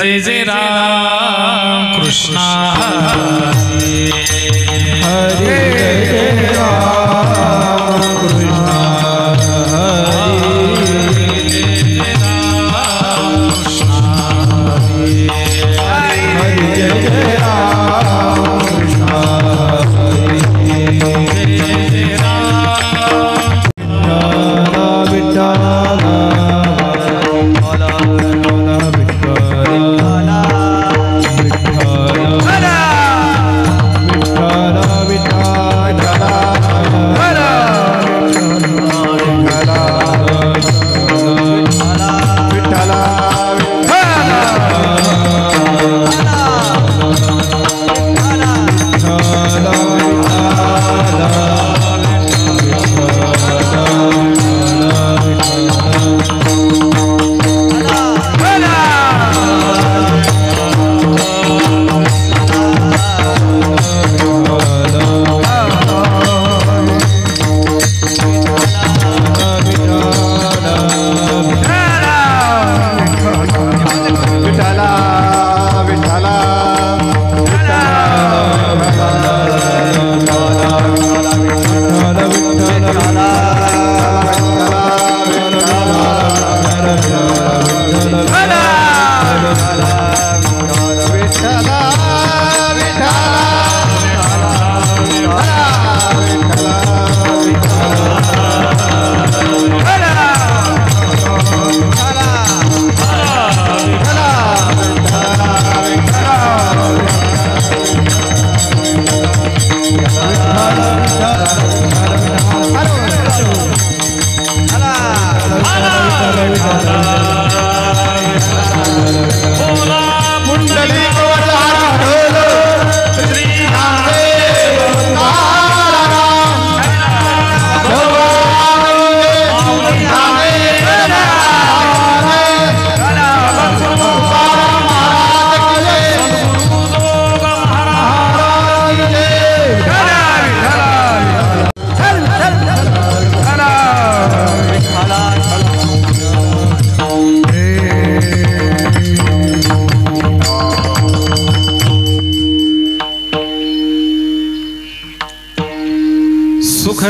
जय जय राम कृष्ण हरे जय राम कृष्ण हरे जय राम कृष्ण हरे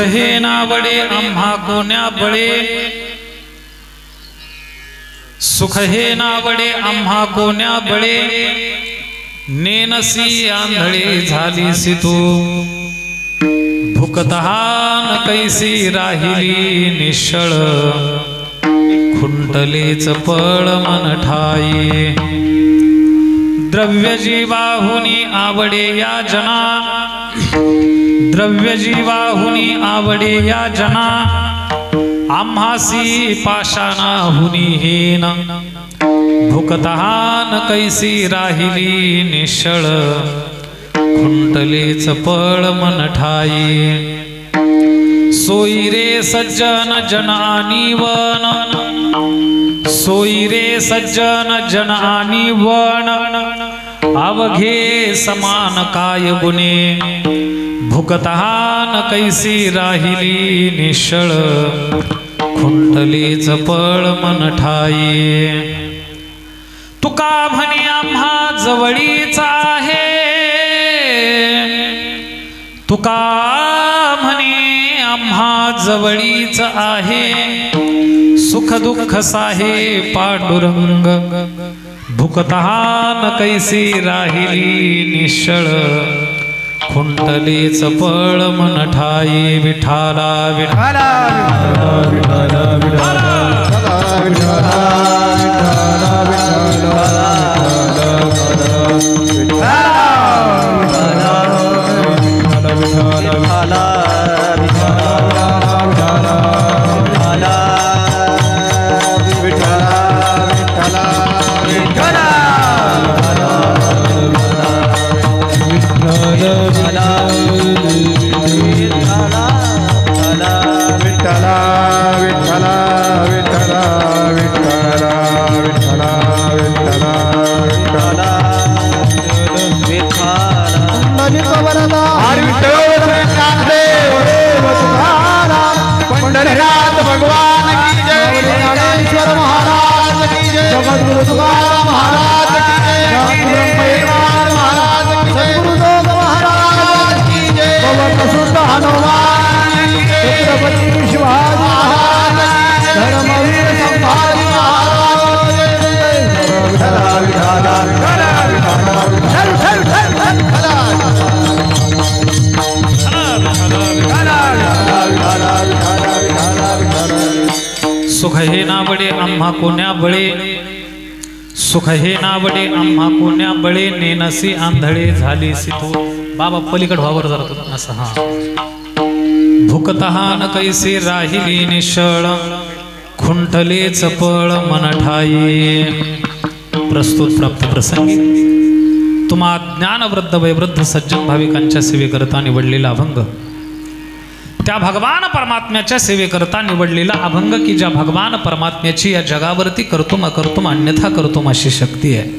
हे नावडे आम्हा कोण्या बळे, सुख हे नावडे आम्हा कोण्या बळे, नेनसी आंधळे झालीसी तू, भुकतहान कैसी राहिली निश्चळ, खुंटलेच पळ मन ठाई, द्रव्य जीवाहुनी आवडे या जना, द्रव्य जीवाहुनी आवडे या जना, आम्हासी पाषाणाहुनी हेन, भुकतहान कैसी राहिली निश्चळ, खुंटलेच पळ मन ठाई, सोई रे सज्जन जन आणि वन, सोई रे सज्जन जन आणि वन, अवघे समान काय गुणे, भुकतहान कैसी राहिली निश्चळ, खुंटलेच पळ मन ठाई, तुका म्हणे आम्हा जवळीचा आहे, तुका म्हणे आम्हा जवळीच आहे, सुख दुःख साहे पांडुरंग, भुकतहान कैसी राहिली निश्चळ, खुंटलेच पळ मन ठाई, विठाला विठाला विठाला विठाला सुख हे नावडे आम्हा कोण्या बळे, सुख हे नावडे आम्हा कोण्या बळे, नेनसी आंधळे झालीसी तू. बाबा पलीकड व्हावर जरा असं हा. भुकतहान कैसी राहिली निश्चळ, खुंटलेच पळ मन ठाई. प्रस्तुत प्राप्त प्रसंगी तुम्हा ज्ञानवृद्ध वयवृद्ध सज्जन भाविकांच्या सेवेकरता निवडलेला अभंग, त्या भगवान परमात्म्याच्या सेवेकरता निवडलेला अभंग की ज्या भगवान परमात्म्याची या जगावरती कर्तुम अकर्तुम अन्यथा कर्तुम अशी शक्ती आहे.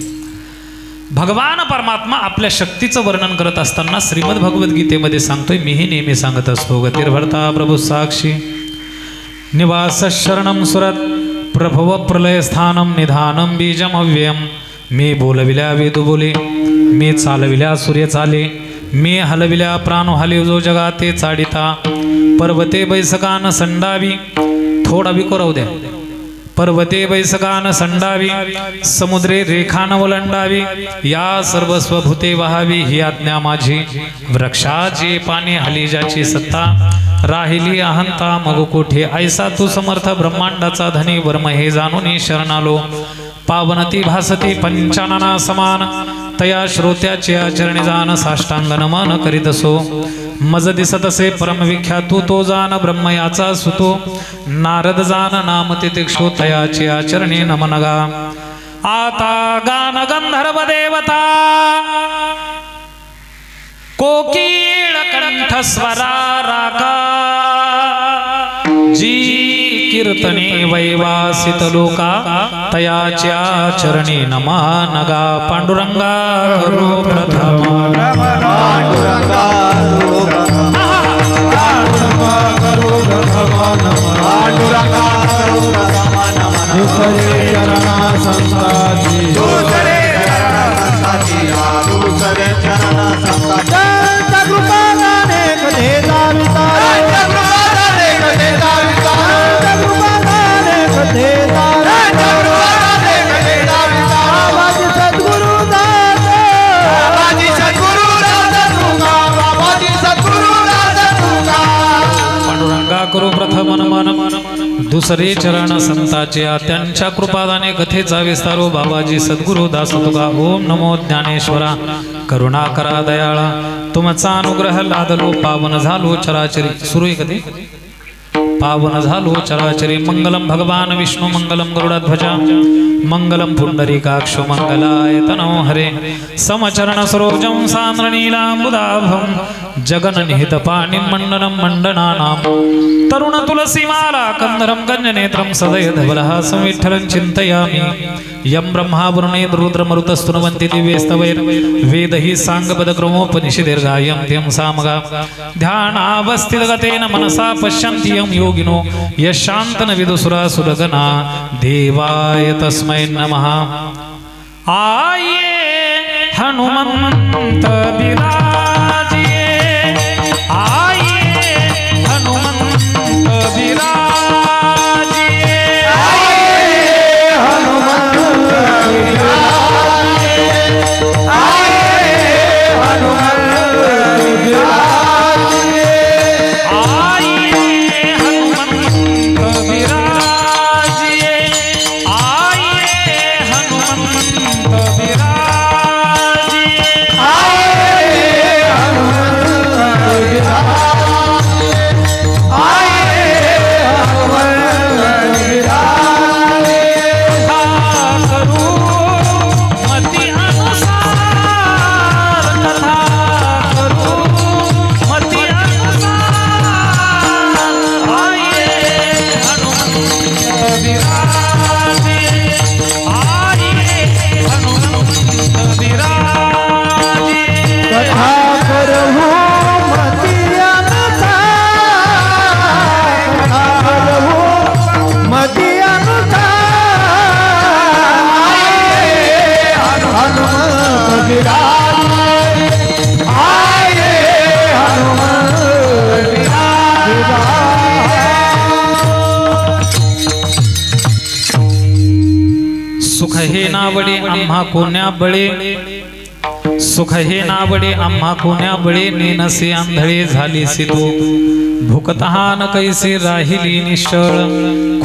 भगवान परमात्मा आपल्या शक्तीचं वर्णन करत असताना श्रीमद भगवद्गीतेमध्ये सांगतोय, मीही नेहमी सांगत असतो, गतिर्भर्ता प्रभू साक्षी निवास शरणम सुरत प्रभव प्रलय स्थानम निधानम बीजम अव्ययम. मी बोलविल्या वेदू बोले, मी चालविल्या सूर्य चाले, मी हलविल्या प्राण हलिव जो जगाते चाडिता. पर्वते बैसकान संडावी, थोडा विकोरव द्या. पर्वते बैसकान संडावी, समुद्रे रेखान ओलांडावी, या सर्व स्वभूते वहावी ही आज्ञा माझी. वृक्षाची पाने हलिजाची सत्ता, राहिली अहंता मग कोठे. ऐसा तू समर्थ ब्रह्मांडाचा धनी, वर्म हे जाणून शरणालो. पावनती भासती पंचानना समान, तया श्रोत्याचे आचरणे जाण साष्टांग नमन करीत असो. मज दिसतसे परमविख्या तू तो जान, ब्रह्म याचा सुतो. नारद जान नाम तितिक्षो, तयाचे आचरणे नमनगा. आता गान गंधर्व देवता, कोकिळ कंठ स्वरा रागा. जी कीर्तने वैवासित लोका, तयाच्या चरणी नमानगा. पांडुरंगा करो प्रथम, पांडुरंगा करो प्रथम, पांडुरंगा करो प्रथम. दुसरे चरणा संताची, दुसरे चरणा संताची, दुसरे चरणा संताची. कृपा गाने कधे जाविता, करू प्रथम मन दुसरे चरण संताचे त्यांच्या कृपादाने कथेचा विस्तारो बाबाजी सद्गुरु दास तुका ओम नमो ज्ञानेश्वरा करुणा करा दयाळा तुमचा अनुग्रह लादलो पावन झालो चराचरी सुरू आहे कधी पावन झालो चराचरी मंगलम भगवान विष्णु मंगलम गरुडध्वजा मंगलम पुंडरीकाक्ष मंगलाय तनो हरे समचरण सरोजं सान्द्रनीलाम्बुदाभं जगन निहित पाणि मंडनं मंडनानां तरुण तुलसीमाला कंदरं गण्यनेत्रं सदय धवलहासं विठ्ठलं चिन्तयामि यं ब्रह्मा वरुणे रुद्रमरुतस्तुन्वन्ति दिव्यस्तवैर् वेदहि साङ्गपदक्रमोपनिषदेर्गायं त्यं सामगा ध्यानावस्थितगतेन मनसा पश्यन्ति यं योगिनो यशान्तन विदुसुरासुरगणा देवाय तस्मै नमः। आये हनुमन्त विराजिए आये हनुमन्त विराजिए आये हनुमन्त विराजिए आये हनुमन्त विराजिए आये हनुमन्त विराजिए आये हनुमन्त विराजिए सुख हे नावडे आम्हा कोण्या बळे सुख हे नावडे आम्हा कोण्या बळे नेनसे आंधळे झाली सितो भुकतहान कैसे राहिली निश्चळ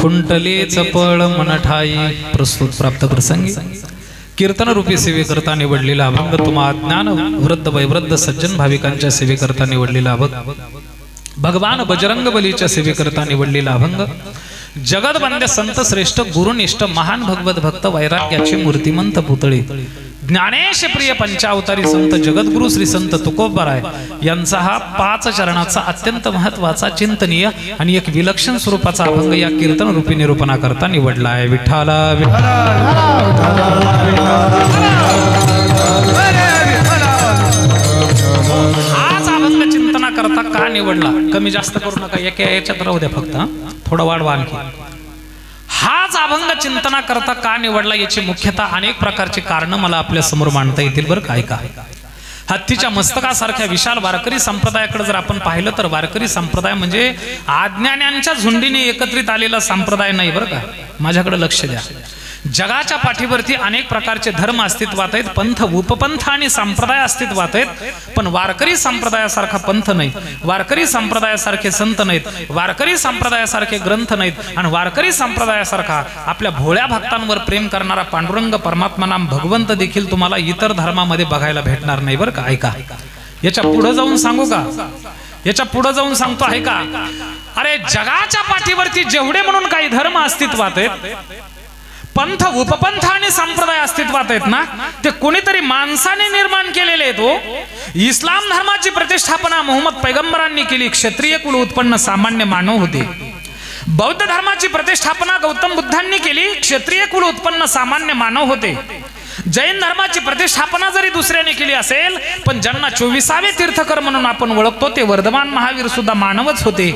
खुंटले चपळ मन ठाई। प्रस्तुत प्राप्त प्रसंगी कीर्तन रूपी सेवेकरता निवडलेला अभंग तुम्हा ज्ञान वृद्ध वैवृद्ध सज्जन भाविकांच्या सेवेकरता निवडलेला अभंग भगवान बजरंग बलीच्या सेवेकरता निवडलेला अभंग जगदवंद्य संत श्रेष्ठ गुरुनिष्ठ महान भगवत भक्त वैराग्याचे मूर्तिमंत पुतळे ज्ञानेश प्रिय पंचावतारी संत जगद्गुरु श्री संत तुकोबराय यांचा हा 5 चरणाचा अत्यंत महत्वाचा चिंतनीय आणि एक विलक्षण स्वरूपाचा अभंग या कीर्तन रूपी निरूपणा करता निवडला आहे। विठ्ठला आज अभंग चिंतना करता का निवडला कमी जास्त करू नका एका याच्यात राहू द्या फक्त थोडं वाढवा आणखी। हाच अभंग चिंतना करता का निवडला याची मुख्यतः अनेक प्रकारची कारण मला आपल्या समोर मांडता येतील बरं काय का। हत्तीच्या मस्तकासारख्या विशाल वारकरी संप्रदायाकडे जर आपण पाहिलं तर वारकरी संप्रदाय म्हणजे अज्ञान्यांच्या झुंडीने एकत्रित आलेला संप्रदाय नाही बरं का। माझ्याकडे लक्ष द्या जगाच्या पाठीवरती अनेक प्रकारचे धर्म अस्तित्वात आहेत पंथ उपपंथ आणि संप्रदाय अस्तित्वात आहेत पण वारकरी संप्रदायासारखा पंथ नाही वारकरी संप्रदायासारखे संत नाहीत वारकरी संप्रदायासारखे ग्रंथ नाहीत आणि वारकरी संप्रदायासारखा आपल्या भोळ्या भक्तांवर प्रेम करणारा पांडुरंग परमात्मा नाम भगवंत देखील तुम्हाला इतर धर्मामध्ये बघायला भेटणार नाही बरं का। ऐका याच्या पुढे जाऊन सांगू का याच्या पुढे जाऊन सांगतो आहे का। अरे जगाच्या पाठीवरती जेवढे म्हणून काही धर्म अस्तित्वात आहेत पंथ उपपंथ आणि संप्रदाय अस्तित्वात आहेत ना ते कोणीतरी माणसाने निर्माण केलेले आहेत हो। इस्लाम धर्माची प्रतिष्ठापना मोहम्मद पैगंबरांनी केली क्षत्रिय कुल उत्पन्न सामान्य मानव होते। बौद्ध धर्माची प्रतिष्ठापना गौतम बुद्धांनी केली क्षत्रिय कुल उत्पन्न सामान्य मानव होते। जैन धर्माची प्रतिष्ठापना जरी दुसऱ्याने केली असेल पण ज्यांना 24वे तीर्थकर म्हणून आपण ओळखतो ते वर्धमान महावीर सुद्धा मानवच होते।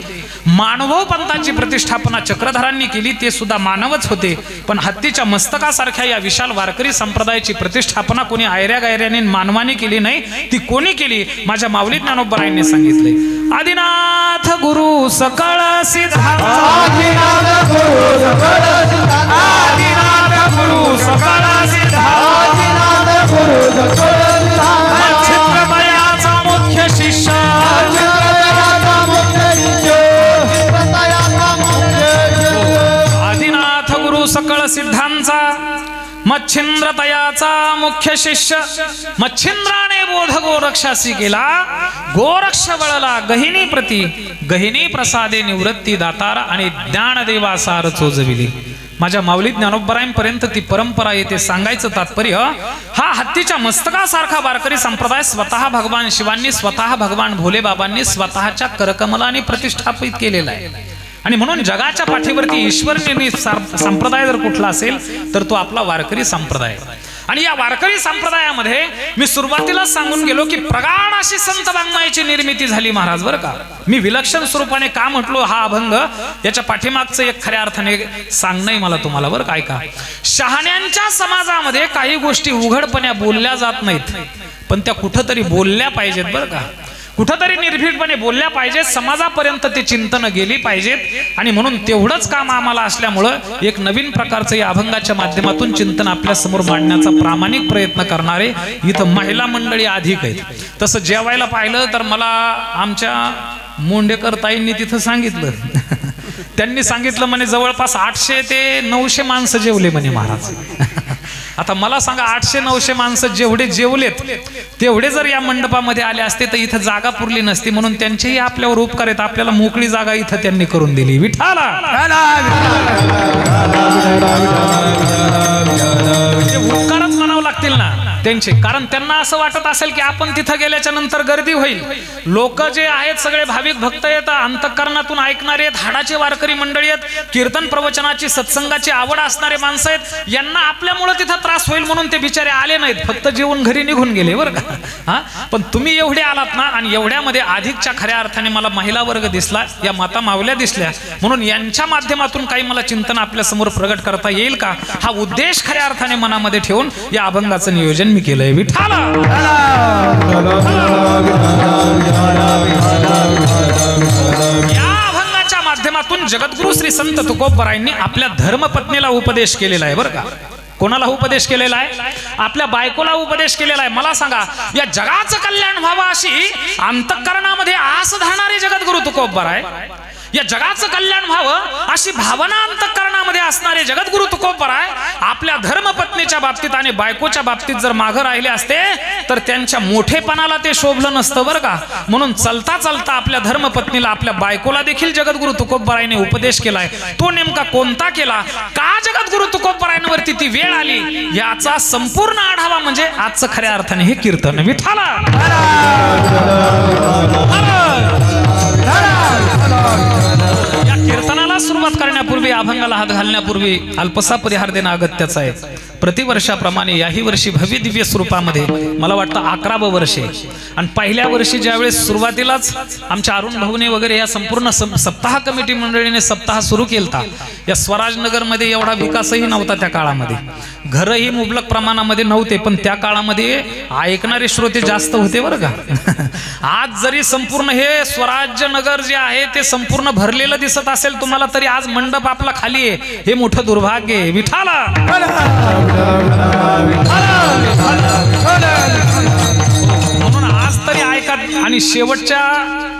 मानवो पंथाची प्रतिष्ठापना चक्रधरांनी केली ते सुद्धा मानवच होते पण हत्तीच्या मस्तकासारख्या या विशाल वारकरी संप्रदायाची प्रतिष्ठापना कोणी आयऱ्या गायऱ्याने मानवाने केली नाही ती कोणी केली माझ्या माऊली ज्ञानोबरायांनी सांगितले। आदिनाथ गुरु सकळ सिद्धार्थ आदिनाथ गुरु सकळ सिद्धार्थ आदिनाथ गुरु सकळ सिद्धार्थ आदिनाथ गुरु सकळ सिद्धार्थ चित्रमयाचा मुख्य शिष्य चित्रमयाचा मुख्य शिष्य सिद्धांचा मच्छिंद्र तयाचा मुख्य शिष्य मच्छिंद्राने बोध गोरक्षासी केला गोरक्ष वळला गहिनी प्रती गहिनी प्रसादे निवृत्ती दातार आणि ज्ञानदेवा सार चोजविली। माझ्या माऊली ज्ञानोबरायांपर्यंत ती परंपरा येते सांगायचं तात्पर्य हा हत्तीच्या मस्तकासारखा वारकरी संप्रदाय स्वतः भगवान शिवांनी स्वतः भगवान भोले बाबांनी स्वतःच्या करकमलाने प्रतिष्ठापित केलेला आहे आणि म्हणून जगाच्या पाठीवरती ईश्वरनी संप्रदाय जर कुठला असेल तर तो आपला वारकरी संप्रदाय। आणि या वारकरी संप्रदायामध्ये मी सुरुवातीला सांगून गेलो की प्रगाढ अशी संत वाङ्मयाची निर्मिती झाली महाराज बरं का। मी विलक्षण स्वरूपाने का म्हटलो हा अभंग याच्या पाठीमागचं एक खऱ्या अर्थाने सांगणं मला तुम्हाला बरं काय का। शहाण्यांच्या समाजामध्ये काही गोष्टी उघडपणे बोलल्या जात नाहीत पण त्या कुठंतरी बोलल्या पाहिजेत बरं का, कुठंतरी निर्भीडपणे बोलल्या पाहिजेत, समाजापर्यंत ते चिंतन गेली पाहिजेत। आणि म्हणून तेवढंच काम आम्हाला असल्यामुळं एक नवीन प्रकारचं या अभंगाच्या माध्यमातून चिंतन आपल्या समोर मांडण्याचा प्रामाणिक प्रयत्न करणारे इथं महिला मंडळी अधिक आहेत। तसं जेवायला पाहिलं तर मला आमच्या मोंडेकर ताईंनी तिथं सांगितलं त्यांनी सांगितलं म्हणे जवळपास 800 ते 900 माणसं जेवले म्हणे महाराज। आता मला सांगा 800-900 माणसं जेवढे जेवलेत तेवढे जर या मंडपामध्ये आले असते तर इथं जागा पुरली नसती म्हणून त्यांचेही आपल्यावर उपकार आहेत, आपल्याला मोकळी जागा इथं त्यांनी करून दिली। विठाला उपकारच म्हणावं लागतील ना त्यांचे, कारण त्यांना असं वाटत असेल की आपण तिथं गेल्याच्या नंतर गर्दी होईल। लोक जे आहेत सगळे भाविक भक्त येतात, अंतःकरणातून ऐकणारे आहेत, हाडाचे वारकरी मंडळी आहेत, कीर्तन प्रवचनाची सत्संगाची आवड असणारे माणसं आहेत, यांना आपल्यामुळे तिथं त्रास होईल म्हणून ते बिचारे आले नाहीत, फक्त जेवून घरी निघून गेले बरं का। हा पण तुम्ही एवढे आलात ना आणि एवढ्यामध्ये अधिकच्या खऱ्या अर्थाने मला महिला वर्ग दिसला, या माता मावल्या दिसल्या, म्हणून यांच्या माध्यमातून काही मला चिंतन आपल्या समोर प्रगट करता येईल का हा उद्देश खऱ्या अर्थाने मनामध्ये ठेवून या अभंगाचं नियोजन मी केलंय। विठाला या अभंगाच्या माध्यमातून जगद्गुरु श्री संत तुकोबरायांनी आपल्या धर्मपत्नीला उपदेश केलेला आहे बरं का। कोणाला उपदेश केलेला आहे? आपल्या बायकोला उपदेश केलेला आहे। मला सांगा या जगाचं कल्याण व्हावं अशी अंतःकरणामध्ये आस धरणारे जगद्गुरु तुकोबराय, या जगाचं कल्याण व्हावं अशी भावना अंतःकरणामध्ये असणारे जगद्गुरु तुकोबराय आपल्या धर्मपत्नीच्या बाबतीत आणि बायकोच्या बाबतीत जर मागे राहिले असते तर त्यांच्या मोठेपणाला ते शोभलं नसतं बरं का। म्हणून चलता चलता आपल्या धर्मपत्नीला आपल्या बायकोला देखील जगद्गुरु तुकोबरायाने उपदेश केलाय। तो नेमका कोणता केला, का जगद्गुरु तुकोबरायांवरती ती वेळ आली, याचा संपूर्ण आढावा म्हणजे आजचं खऱ्या अर्थाने हे कीर्तन। विठाला या कीर्तनाला सुरुवात करण्यापूर्वी अभंगाला हात घालण्यापूर्वी अल्पसा परिहार देणं अगत्याचं आहे। प्रतिवर्षाप्रमाणे याही वर्षी भव्य दिव्य स्वरूपामध्ये मला वाटतं 11वं वर्ष आहे आणि पहिल्या वर्षी ज्यावेळेस सुरुवातीलाच आमच्या अरुण भाऊने वगैरे या संपूर्ण सप्ताह कमिटी मंडळीने सप्ताह सुरू केलता, या स्वराजनगरमध्ये एवढा विकासही नव्हता त्या काळामध्ये, घरही मुबलक प्रमाणामध्ये नव्हते, पण त्या काळामध्ये ऐकणारे श्रोते जास्त होते बरं का। आज जरी संपूर्ण हे स्वराज्यनगर जे आहे ते संपूर्ण भरलेलं दिसत असेल तुम्हाला तरी आज मंडप आपला खाली आहे, हे मोठं दुर्भाग्य आहे। विठाला म्हणून आज तरी ऐका आणि शेवटच्या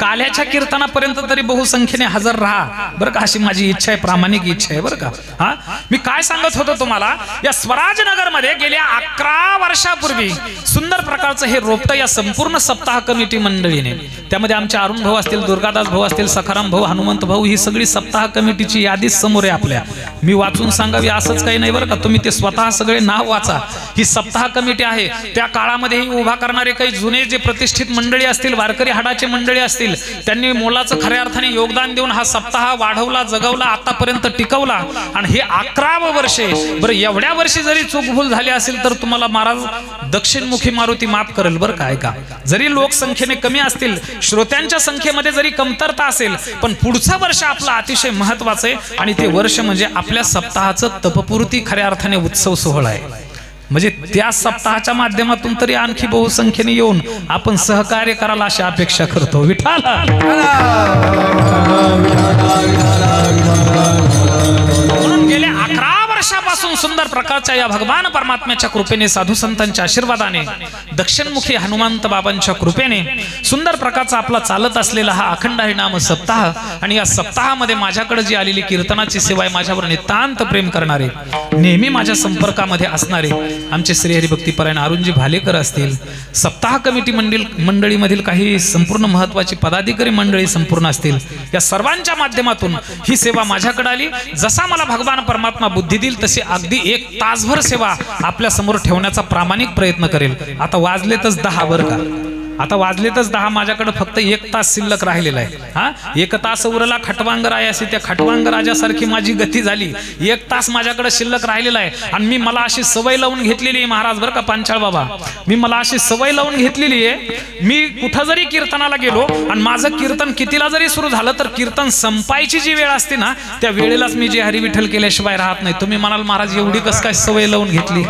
काल्याच्या कीर्तनापर्यंत तरी बहुसंख्येने हजर राहा बरं का, अशी माझी इच्छा आहे, प्रामाणिक इच्छा आहे बरं का। हा मी काय सांगत होतो तुम्हाला, या स्वराजनगर मध्ये गेल्या 11 वर्षापूर्वी सुंदर प्रकारचं हे रोपटं या संपूर्ण सप्ताह कमिटी मंडळीने, त्यामध्ये आमचे अरुण भाऊ असतील, दुर्गादास भाऊ असतील, सखाराम भाऊ, हनुमंत भाऊ, ही सगळी सप्ताह कमिटीची यादी समोर आहे आपल्या। मी वाचून सांगावी असंच काही नाही बरं का, तुम्ही ते स्वतः सगळे नाव वाचा। ही सप्ताह कमिटी आहे, त्या काळामध्ये ही उभा करणारे काही जुने जे प्रतिष्ठित मंडळी असतील, वारकरी हाडाचे मंडळी असतील, त्यांनी मोलाचं खऱ्या अर्थाने योगदान देऊन हा सप्ताह वाढवला, जगवला, आतापर्यंत टिकवला आणि हे 11वं वर्ष आहे। बरं एवढ्या वर्षी जरी चूकभूल झाली असेल तर तुम्हाला महाराज दक्षिणमुखी मारुती माफ करेल बरं का। ऐका, जरी लोकसंख्येने कमी असतील, श्रोत्यांच्या संख्येमध्ये जरी कमतरता असेल, पण पुढचं वर्ष आपलं अतिशय महत्वाचं आहे आणि ते वर्ष म्हणजे आपल्या सप्ताहाचं तपपूर्ती खऱ्या अर्थाने उत्सव सोहळा आहे। म्हणजे त्या सप्ताहाच्या माध्यमातून तरी आणखी बहुसंख्येने येऊन आपण सहकार्य करायला अशी अपेक्षा करतो। विठाला म्हणून गेल्या 11 वर्षापासून सुंदर प्रकारच्या या भगवान परमात्म्याच्या कृपेने, साधू संतांच्या आशीर्वादाने, दक्षिणमुखी हनुमंत बाबांच्या कृपेने सुंदर प्रकारचा आपला चालत असलेला हा अखंड हरिनाम सप्ताह, आणि या सप्ताहामध्ये माझ्याकडे जी आलेली कीर्तनाची सेवा आहे, माझ्यावर नितांत प्रेम करणारे, नेहमी माझ्या संपर्कामध्ये असणारे आमचे श्री हरिभक्तीपरायण अरुणजी भालेकर असतील, सप्ताह कमिटी मंडळीमधील काही संपूर्ण महत्वाची पदाधिकारी मंडळी संपूर्ण असतील, या सर्वांच्या माध्यमातून ही सेवा माझ्याकडे आली. जसा मला भगवान परमात्मा बुद्धी देईल तशी अगदी 1 तासभर सेवा आपल्या समोर ठेवण्याचा प्रामाणिक प्रयत्न करेल. आता वाजलेतच 10 बरं का, आता वाजलेतच 10, माझ्याकडे फक्त 1 तास शिल्लक राहिलेला आहे. हा 1 तास उरला खटवांग रायाशी, त्या खटवांग राजासारखी माझी गती झाली. 1 तास माझ्याकडे शिल्लक राहिलेला आहे. आणि मला अशी सवय लावून घेतलेली आहे महाराज बरं का पांचाळ बाबा, मला अशी सवय लावून घेतलेली आहे, मी कुठं जरी कीर्तनाला गेलो आणि माझं कीर्तन कितीला जरी सुरू झालं तर कीर्तन संपायची जी वेळ असते ना, त्या वेळेलाच मी जे हरिविठ्ठल केल्याशिवाय राहत नाही. तुम्ही म्हणाल महाराज एवढी कस काय सवय लावून घेतली?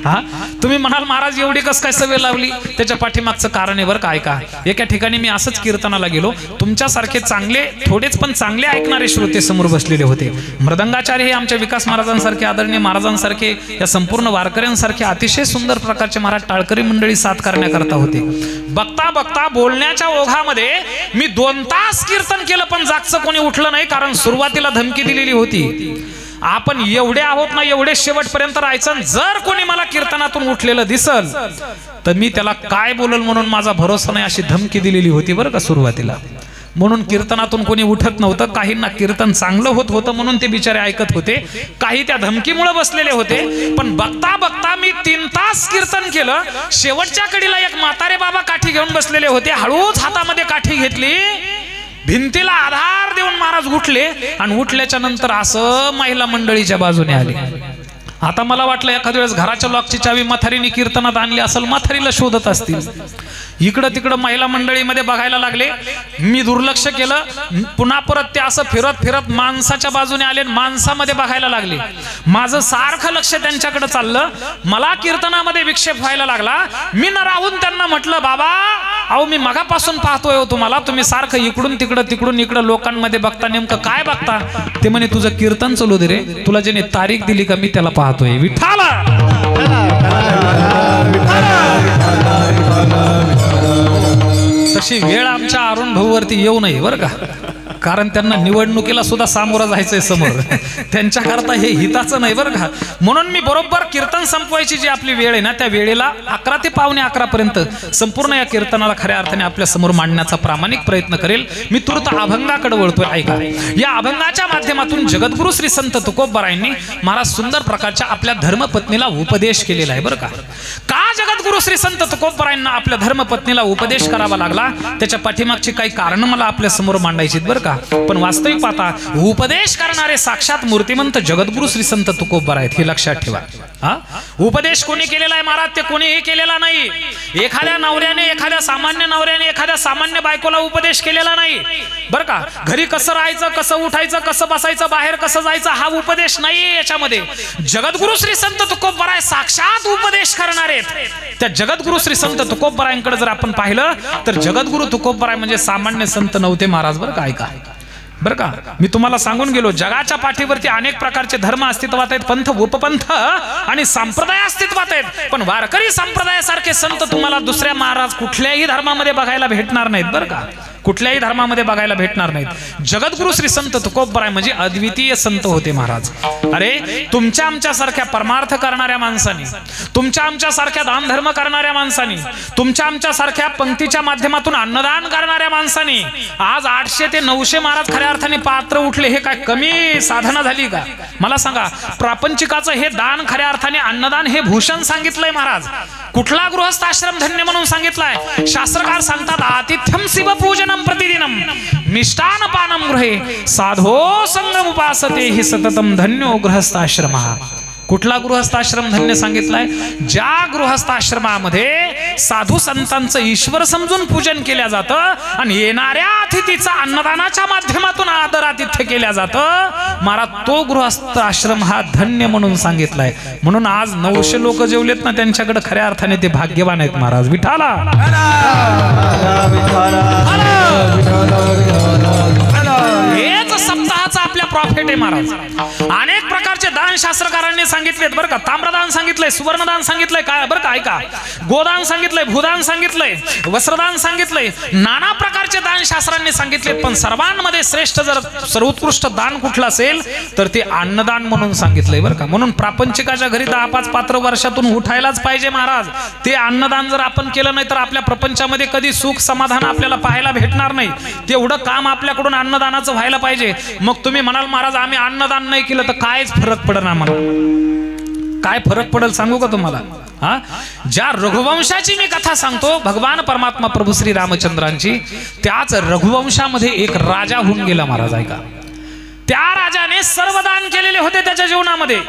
हा तुम्ही म्हणाल महाराज एवढी कस काय सवय लावली? त्याच्या पाठीमाग कारण आहे बरं का. ऐका, एका ठिकाणी मी असंच कीर्तनाला गेलो, तुमच्यासारखे चांगले, थोडेच पण चांगले ऐकणारे श्रोते समोर बसलेले होते. मृदंगाचार्य हे आमच्या विकास महाराजांसारखे, आदरणीय महाराजांसारखे, या संपूर्ण वारकऱ्यांसारखे अतिशय सुंदर प्रकारचे महाराज टाळकरी मंडळी साथ करण्याकरता होते. बघता बघता बोलण्याच्या ओघामध्ये मी 2 तास कीर्तन केलं, पण जागचं कोणी उठलं नाही, कारण सुरुवातीला धमकी दिलेली होती, आपण एवढे आहोत ना एवढे शेवटपर्यंत राहायचं. जर कोणी मला कीर्तनातून उठलेलं दिसल तर मी त्याला काय बोलल म्हणून माझा भरोसा नाही, अशी धमकी दिलेली होती बरं का सुरुवातीला. म्हणून कीर्तनातून कोणी उठत नव्हतं. काहींना कीर्तन चांगलं होत होतं म्हणून ते बिचारे ऐकत होते, काही त्या धमकीमुळे बसलेले होते. पण बघता बघता मी 3 तास कीर्तन केलं. शेवटच्या कडीला एक म्हातारे बाबा काठी घेऊन बसलेले होते. हळूच हातामध्ये काठी घेतली, भिंतीला आधार देऊन महाराज उठले, आणि उठल्याच्या नंतर असं महिला मंडळीच्या बाजूने आले. आता मला वाटलं एखाद्या वेळेस घराच्या लॉकची चावी म्हातारीने कीर्तनात आणली असेल, म्हातारीला शोधत असतील. इकडं तिकडं महिला मंडळीमध्ये बघायला लागले. मी दुर्लक्ष केलं. पुन्हा परत ते असं फिरत फिरत माणसाच्या बाजूने आले, माणसामध्ये बघायला लागले. माझं सारखं लक्ष त्यांच्याकडे चाललं. मला कीर्तनामध्ये विक्षेप व्हायला लागला. मी न राहून त्यांना म्हटलं, बाबा अहो मी मगापासून पाहतोय हो तुम्हाला, तुम्ही सारखं इकडून तिकडं लोकांमध्ये बघता, नेमकं काय बघता? ते म्हणे तुझं कीर्तन चालू दे रे, तुला ज्याने तारीख दिली का मी त्याला पाहतोय. विठ्ठला तशी वेळ आमच्या अरुण भाऊवरती येऊ नये बरं का, कारण त्यांना निवडणुकीला सुद्धा सामोरं जायचंय समोर, त्यांच्याकरता हे हिताचं नाही बरं का. म्हणून मी बरोबर कीर्तन संपवायची जी आपली वेळ आहे ना, त्या वेळेला 11 ते पावणे 11 पर्यंत संपूर्ण या कीर्तनाला खऱ्या अर्थाने आपल्या समोर मांडण्याचा प्रामाणिक प्रयत्न करेल. मी तुर्त अभंगाकडे वळतोय. ऐका, या अभंगाच्या माध्यमातून जगद्गुरु श्री संत तुकोबरायांनी महाराज सुंदर प्रकारच्या आपल्या धर्मपत्नीला उपदेश केलेला आहे बरं का. का जगद्गुरु श्री संत तुकोबरायांना आपल्या धर्मपत्नीला उपदेश करावा लागला, त्याच्या पाठीमागची काही कारण मला आपल्या समोर मांडायची बरं का. पण वास्तविक पाहता उपदेश करणारे साक्षात मूर्तिमंत जगद्गुरु श्री संत तुकोबराय आहेत, हे लक्षात ठेवा. उपदेश कोणी केलेला आहे महाराज? ते कोणीही केलेला नाही. एखाद्या नवऱ्याने, एखाद्या सामान्य नवऱ्याने एखाद्या सामान्य बायकोला उपदेश केलेला नाही बरं का. घरी कसं राहायचं, कसं उठायचं, कसं बसायचं, बाहेर कसं जायचं, हा उपदेश नाहीये याच्यामध्ये. जगद्गुरु श्री संत तुकोबराय साक्षात उपदेश करणार आहेत. त्या जगद्गुरु श्री संत तुकोबरायांकडे जर आपण पाहिलं तर जगद्गुरु तुकोबराय म्हणजे सामान्य संत नव्हते महाराज बरं का. ऐका बरं का, मी तुम्हाला सांगून गेलो, जगाच्या पाठीवरती अनेक प्रकारचे धर्म अस्तित्वात आहेत, पंथ, उपपंथ आणि संप्रदाय अस्तित्वात आहेत. पण वारकरी संप्रदायासारखे संत तुम्हाला दुसऱ्या महाराज कुठल्याही धर्मामध्ये बघायला भेटणार नाहीत बरं का, कुठल्याही धर्मामध्ये बघायला भेटणार नाहीत. जगद्गुरु श्री संत तुकोबराय म्हणजे अद्वितीय संत होते महाराज. अरे तुमच्या आमच्या सारख्या परमार्थ करणाऱ्या माणसांनी, तुमच्या आमच्या सारख्या दान धर्म करणाऱ्या माणसांनी, तुमच्या आमच्या सारख्या पंक्तीच्या माध्यमातून अन्नदान करणाऱ्या माणसांनी आज 800 ते 900 महाराज खऱ्या अर्थाने पात्र उठले. हे काय कमी साधना झाली का? मला सांगा, प्रापंचिकाचं हे दान खऱ्या अर्थाने अन्नदान हे भूषण सांगितलंय महाराज. कुठला गृहस्थ आश्रम धन्य म्हणून सांगितलाय? शास्त्रकार सांगतात, आतिथ्यम शिव पूजनम प्रतिदिनम मिष्टान पानम गृहे साधो संगम उपासते हि सततम धन्यो गृहस्थाश्रमः. कुठला गृहस्थाश्रम धन्य सांगितलाय? ज्या गृहस्थाश्रमामध्ये साधू संतांचं ईश्वर समजून पूजन केल्या जातं आणि येणाऱ्या अतिथीचा अन्नदानाच्या माध्यमातून आदरातिथ्य केल्या जातं, महाराज तो गृहस्थाश्रम हा धन्य म्हणून सांगितलाय. म्हणून आज 900 लोक जेवलेत ना, त्यांच्याकडे खऱ्या अर्थाने ते भाग्यवान आहेत महाराज. विठाला हेच सप्ताहाचा आपल्या प्रॉफिट आहे महाराज. अनेक प्रकारचे दान शास्त्रकारांनी सांगितलेत बरं का. ताम्रदान सांगितलंय, सुवर्णदान सांगितलंय, काय बरं का ऐका, गोदान सांगितलंय, भूदान सांगितलंय, वस्त्रदान सांगितलंय, नाना प्रकारचे दान शास्त्रांनी सांगितलेत. पण सर्वांमध्ये श्रेष्ठ जर सर्वोत्कृष्ट दान कुठलं असेल तर ते अन्नदान म्हणून सांगितलंय बरं का. म्हणून प्रापंचिकाच्या घरी 10-5 पात्र वर्षातून उठायलाच पाहिजे महाराज. ते अन्नदान जर आपण केलं नाही तर आपल्या प्रपंचामध्ये कधी सुख समाधान आपल्याला पाहायला भेटणार नाही. तेवढं काम आपल्याकडून अन्नदानाचं व्हायला पाहिजे. मग तुम्ही म्हणाल महाराज आम्ही अन्नदान नाही केलं तर कायच फरक पडणार मला. काय फरक पडेल सांगू का तुम्हाला. हा, ज्या रघुवंशाची मी कथा सांगतो भगवान परमात्मा प्रभू श्री रामचंद्रांची, त्याच रघुवंशामध्ये एक राजा होऊन गेला महाराज. ऐका, त्या राजाने सर्व दान केलेले होते त्याच्या जीवनामध्ये.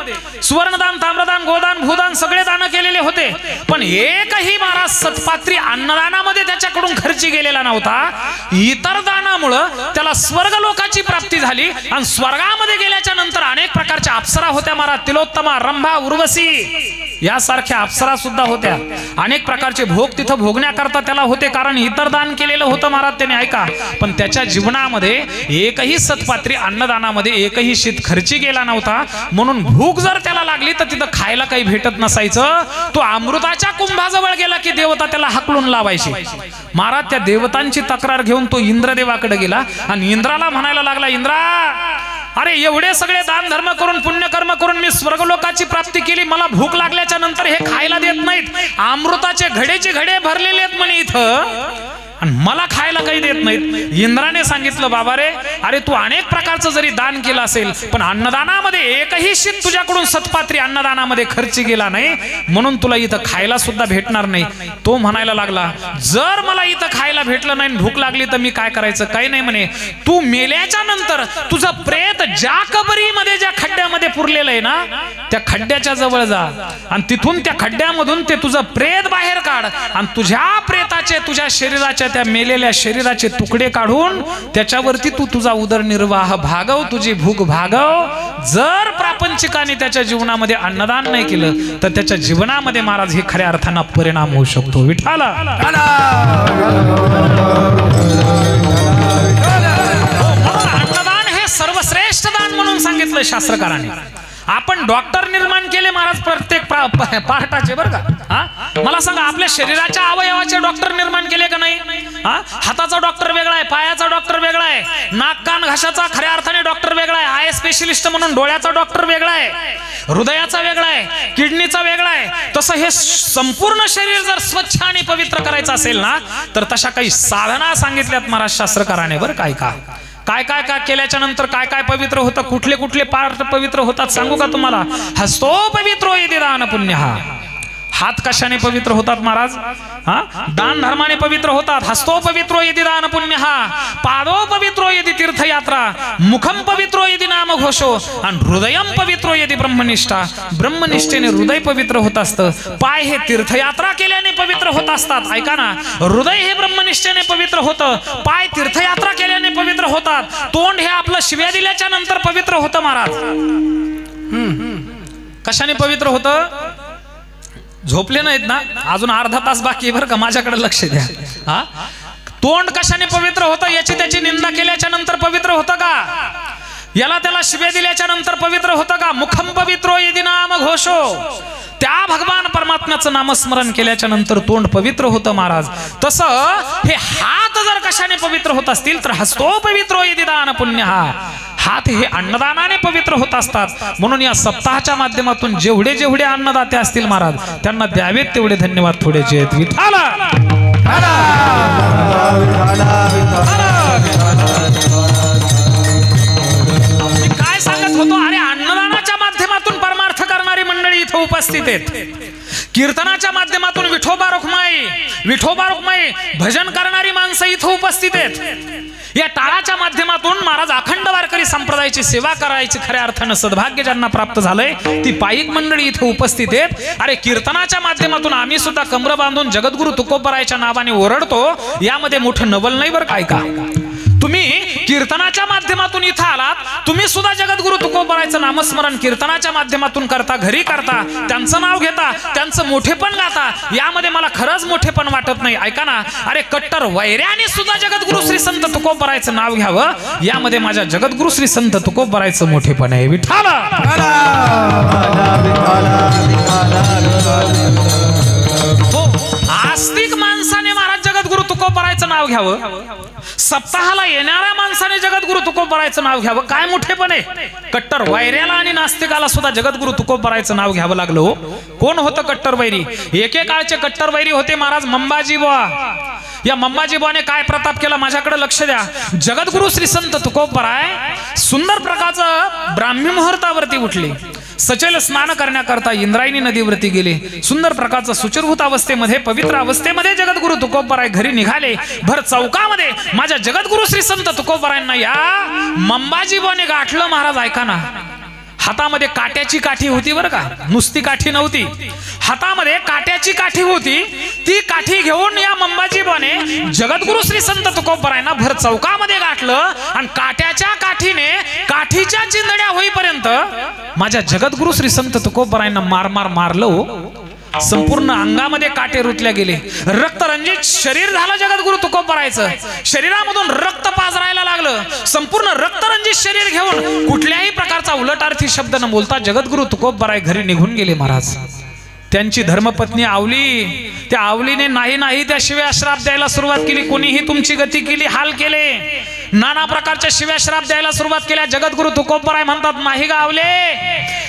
सुवर्णदान, ताम्रदान, गोदान, भूदान सगळे दान केलेले होते. पण एकही महाराज सत्पात्री अन्नदानामध्ये त्याच्याकडून खर्ची गेलेला नव्हता. इतर दानामुळं त्याला स्वर्ग लोकाची प्राप्ती झाली. आणि स्वर्गामध्ये गेल्याच्या नंतर अनेक प्रकारच्या अप्सरा होत्या महाराज. तिलोत्तमा, रंभा, उर्वशी यासारख्या अप्सरा सुद्धा होत्या. अनेक प्रकारचे भोग तिथं भोगण्याकरता त्याला होते, कारण इतर दान केलेलं होतं महाराज त्याने. ऐका, पण त्याच्या जीवनामध्ये एकही सत्पात्री अन्नदानामध्ये एकही शीत खर्ची गेला नव्हता. म्हणून भूक जर त्याला लागली तर तिथं खायला काही भेटत नसायचं. तो अमृताच्या कुंभाजवळ गेला की देवता त्याला हाकलून लावायची. महाराज त्या देवतांची तक्रार घेऊन तो इंद्रदेवाकडे गेला आणि इंद्राला म्हणायला लागला, इंद्रा अरे एवढे सगळे दान धर्म करून पुण्यकर्म करून मी स्वर्गलोकाची प्राप्ती केली, मला भूक लागल्याच्या नंतर हे खायला देत नाहीत. अमृताचे घडेचे घडे भरलेले आहेत म्हणे इथं आणि मला खायला काही देत नाहीत. इंद्राने सांगितलं, बाबा रे, अरे तू अनेक प्रकारचं जरी दान केलं असेल पण अन्नदानामध्ये एकही शीत तुझ्याकडून सत्पात्री अन्नदानामध्ये खर्ची गेला नाही, म्हणून तुला इथं खायला सुद्धा भेटणार नाही. तो म्हणायला लागला, जर मला इथं खायला भेटलं नाही भूक लागली तर मी काय करायचं. काही नाही म्हणे, तू मेल्याच्या नंतर तुझं प्रेत ज्या कबरीमध्ये ज्या खड्ड्यामध्ये पुरलेलं आहे ना त्या खड्ड्याच्या जवळ जा आणि तिथून त्या खड्ड्यामधून ते तुझं प्रेत बाहेर काढ आणि तुझ्या प्रेताचे, तुझ्या शरीराच्या त्या मेलेल्या शरीराचे तुकडे काढून त्याच्यावरती तू तुझा उदरनिर्वाह भागव, तुझी भूक भागव. जर प्रापंचिकाने त्याच्या जीवनामध्ये अन्नदान नाही केलं तर त्याच्या जीवनामध्ये महाराज हे खऱ्या अर्थानं परिणाम होऊ शकतो. विठाला अन्नदान हे सर्वश्रेष्ठ दान म्हणून सांगितलं शास्त्रकारांनी. आपण डॉक्टर निर्माण केले महाराज प्रत्येक पार्टाचे बरं का. हा, मला सांगा आपल्या शरीराच्या अवयवाचे डॉक्टर निर्माण केले का नाही. हाताचा डॉक्टर वेगळा आहे, पायाचा डॉक्टर वेगळा आहे, नाक कान घशाचा खऱ्या अर्थाने डॉक्टर वेगळा आहे, आय स्पेशलिस्ट म्हणून डोळ्याचा डॉक्टर वेगळा आहे, हृदयाचा वेगळा आहे, किडनीचा वेगळा आहे. तसं हे संपूर्ण शरीर जर स्वच्छ आणि पवित्र करायचं असेल ना तर तशा काही साधना सांगितल्यात महाराज शास्त्रकाराने बरं. काय काय काय काय केल्याच्या नंतर काय काय पवित्र होतं, कुठले कुठले पार्ट पवित्र होतात सांगू का तुम्हाला. हस्तो पवित्रो यदि दान पुण्यः, हात कशाने पवित्र होतात महाराज. दान धर्माने पवित्र होतात. हस्तो पवित्रो यदि दान पुण्यः, पादो पवित्रो यदि तीर्थयात्रा, मुखम पवित्रो यदि नाम घोषो आणि हृदयम पवित्रो यदि ब्रह्मनिष्ठा. ब्रह्मनिष्ठेने हृदय पवित्र होत असतं. पाय हे तीर्थयात्रा केल्याने पवित्र होत असतात. ऐका ना, हृदय हे ब्रह्मनिष्ठेने पवित्र होतं, पाय तीर्थयात्रा केल्याने पवित्र होतात, तोंड हे आपलं शिव्या दिल्याच्या नंतर पवित्र होतं महाराज. कशाने पवित्र होतं. झोपले नाहीत ना, अजून अर्धा तास बाकी बरं का, माझ्याकडे लक्ष द्या. हा, तोंड कशाने पवित्र होतं, याची त्याची निंदा केल्याच्या नंतर पवित्र होतं का. याला त्याला शिव्या दिल्याच्या नंतर पवित्र होतं का. मुखम पवित्रो यदि नाम घोषो, त्या भगवान परमात्म्याचं नामस्मरण केल्याच्या नंतर तोंड पवित्र होतं महाराज. तसं हे हात जर कशाने पवित्र होत असतील तर हस्तो पवित्रो यदि दान पुण्यः, हात हे अन्नदानाने पवित्र होत असतात. म्हणून या सप्ताहाच्या माध्यमातून जेवढे जेवढे अन्नदाते असतील महाराज त्यांना द्यावेत तेवढे धन्यवाद थोडेचे आहेत. विठाला मी काय सांगत होतो, अरे अन्नदानाच्या माध्यमातून परमार्थ करणारी मंडळी इथं उपस्थित आहेत. कीर्तनाच्या माध्यमातून विठोबा रुक्माई भजन करणारी माणसं इथं उपस्थित आहेत. या टाळाच्या माध्यमातून महाराज अखंड वारकरी संप्रदायाची सेवा करायची खऱ्या अर्थानं सद्भाग्य ज्यांना प्राप्त झालंय ती पायिक मंडळी इथे उपस्थित आहेत. अरे कीर्तनाच्या माध्यमातून आम्ही सुद्धा कमर बांधून जगद्गुरु तुकोबरायच्या नावाने ओरडतो, यामध्ये मोठं नवल नाही बरं. काय का तुम्ही कीर्तनाच्या माध्यमातून इथं आलात, तुम्ही सुद्धा जगद्गुरु तुकोबरायचं नामस्मरण कीर्तनाच्या माध्यमातून करता, घरी करता, त्यांचं नाव घेता, त्यांचं मोठेपण गाता, यामध्ये मला खरंच मोठेपण वाटत नाही. ऐका ना, अरे कट्टर वैऱ्याने सुद्धा जगद्गुरु श्री संत तुकोबरायचं नाव घ्यावं, यामध्ये माझ्या जगद्गुरु श्री संत तुकोबरायचं मोठेपण आहे. विठ्ठल हो, आस्तिक माणसाने महाराज जगद्गुरु तुकोबरायचं नाव घ्यावं, सप्ताहाला येणाऱ्या माणसाने जगद्गुरु तुकोबरायचं नाव घ्यावं, काय मोठेपण आहे. कट्टर वैऱ्याला आणि नास्तिकाला सुद्धा जगद्गुरु तुकोबरायचं नाव घ्यावं लागलं. कोण होतं कट्टर वैरी? एकेकाळचे कट्टर वैरी होते महाराज मंबाजी बुवा. या मंबाजी बुवाने काय प्रताप केला, माझ्याकडे लक्ष द्या. जगद्गुरु श्री संत तुकोबराय सुंदर प्रकारचं ब्राह्मी मुहूर्तावरती उठले, सचल स्नान करण्याकरता इंद्रायणी नदीवरती गेले, सुंदर प्रकारचं सुचिरभूत अवस्थेमध्ये, पवित्र अवस्थेमध्ये जगद्गुरु तुकोबराय घरी निघाले. भर चौकामध्ये माझ्या जगद्गुरु श्री संत तुकोबरायांना या मंबाजी बुवाने गाठलं. महाराज ऐका ना, हातामध्ये काट्याची काठी होती बरं का, नुसती काठी नव्हती, हातामध्ये काट्याची काठी होती. ती काठी घेऊन या मंबाजी बुवाने जगद्गुरु श्री संत तुकोबरायांना भर चौकामध्ये गाठलं आणि काट्याच्या काठीने काठीच्या चिंधड्या होईपर्यंत माझ्या जगद्गुरु श्री संत तुकोबरायांना मार मार मारलं. संपूर्ण अंगामध्ये काटे रुतल्या गेले, रक्तरंजित शरीर झालं जगद्गुरु तुकोबरायचं. शरीरामधून रक्त पाजरायला लागलं. संपूर्ण रक्तरंजित शरीर घेऊन कुठल्याही प्रकारचा उलटार्थी शब्द न बोलता जगद्गुरु तुकोबराय घरी निघून गेले. महाराज त्यांची धर्मपत्नी आवली, त्या आवलीने नाही नाही त्या शिव्या श्राप द्यायला सुरुवात केली. कोणीही तुमची गती केली, हाल केले, नाना प्रकारच्या शिव्या श्राप द्यायला सुरुवात केल्या. जगद्गुरु तुकोबराय म्हणतात, नाही ग आवले,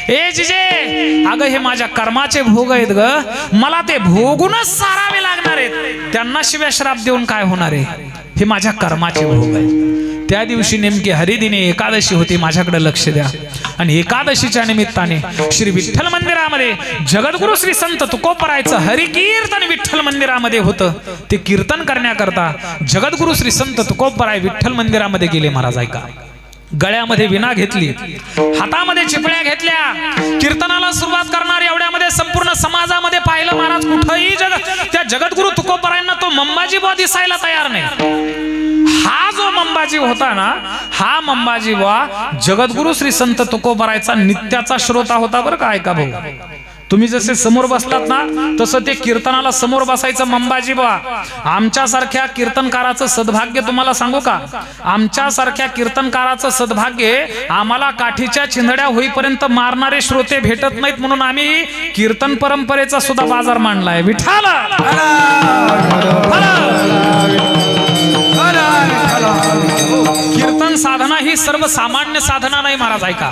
ए जिजे, अगं हे माझ्या कर्माचे भोग आहेत ग, मला ते भोगूनच सारावे लागणार आहेत. त्यांना शिव्या श्राप देऊन काय होणार आहे, हे माझ्या कर्माचे भोग आहेत. त्या दिवशी नेमकी हरिदिने एकादशी होती, माझ्याकडे लक्ष द्या. आणि एकादशीच्या निमित्ताने श्री विठ्ठल मंदिरामध्ये जगद्गुरु श्री संत तुकोबरायचं हरिकीर्तन विठ्ठल मंदिरामध्ये होतं. ते कीर्तन करण्याकरता जगद्गुरु श्री संत तुकोबराय विठ्ठल मंदिरामध्ये गेले. महाराज ऐका, गळ्यामध्ये विणा घेतली, हातामध्ये चिपळ्या घेतल्या, कीर्तनाला सुरुवात करणार. एवढ्यामध्ये संपूर्ण समाजामध्ये पाहिलं महाराज, कुठंही त्या जगद्गुरु तुकोबरायांना तो मंबाजी बुवा दिसायला तयार नाही. हा जो मंबाजी होता ना, हा मंबाजी बुवा जगद्गुरु श्री संत तुकोबरायचा नित्याचा श्रोता होता बरं का. ऐका भाऊ, तुम्ही जसे समोर बसलात ना, तसं ते कीर्तनाला समोर बसायचं मंबाजी बुवा. आमच्यासारख्या कीर्तनकाराचं सद्भाग्य तुम्हाला सांगू का, आमच्यासारख्या कीर्तनकाराचं सद्भाग्य, आम्हाला काठीच्या चिंधड्या होईपर्यंत मारणारे श्रोते भेटत नाहीत, म्हणून आम्ही कीर्तन परंपरेचा सुद्धा बाजार मांडलाय. विठ्ठल कीर्तन साधना ही सर्वसामान्य साधना नाही. महाराज ऐका,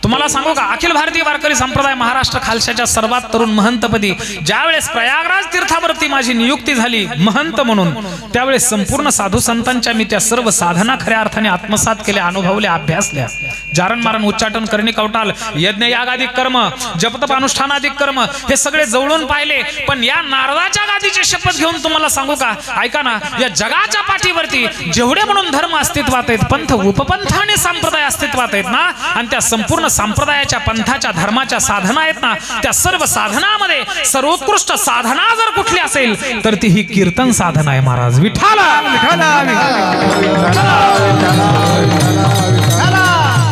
तुम्हाला सांगू का, अखिल भारतीय वारकरी संप्रदाय महाराष्ट्र खालशाच्या सर्वात तरुण महंतपदी ज्यावेळेस प्रयागराज तीर्थावरती माझी नियुक्ती झाली महंत म्हणून, त्यावेळेस संपूर्ण साधू संतांच्या मी त्या सर्व साधना खऱ्या अर्थाने आत्मसात केल्या, अनुभवल्या, अभ्यासल्या. जारण मारण उच्चाटन करणे कवटाल यज्ञ यागादिक कर्म, जपतप अनुष्ठानादिक कर्म, हे सगळे जवळून पाहिले. पण या नारदाच्या गादीची शपथ घेऊन तुम्हाला सांगू का, ऐका ना, या जगाच्या पाठीवरती जेवढे म्हणून धर्म अस्तित्वात आहेत, पंथ उपपंथ आणि संप्रदाय अस्तित्वात आहेत ना, आणि त्या संपूर्ण संप्रदायाच्या पंथाच्या धर्माच्या साधना आहेत ना, त्या सर्व साधनामध्ये सर्वोत्कृष्ट साधना जर कुठली असेल तर ती ही कीर्तन साधना आहे. महाराज विठ्ठल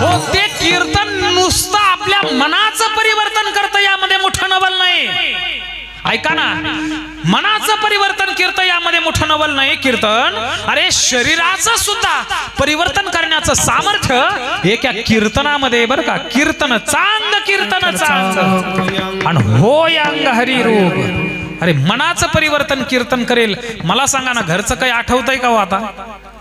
हो, ते कीर्तन नुसतं आपल्या मनाचं परिवर्तन करतं, यामध्ये मोठं नवल नाही. ऐका ना, मनाचं परिवर्तन कीर्तन, यामध्ये मोठं नवल नाही. कीर्तन अरे शरीराचं सुद्धा परिवर्तन करण्याचं सामर्थ्य एका कीर्तनामध्ये बरं का. कीर्तन चांग, कीर्तन चांग आणि हो अंग हरी रूप. अरे मनाचं परिवर्तन कीर्तन करेल. मला सांगा ना, घरचं काही आठवतंय का हो आता?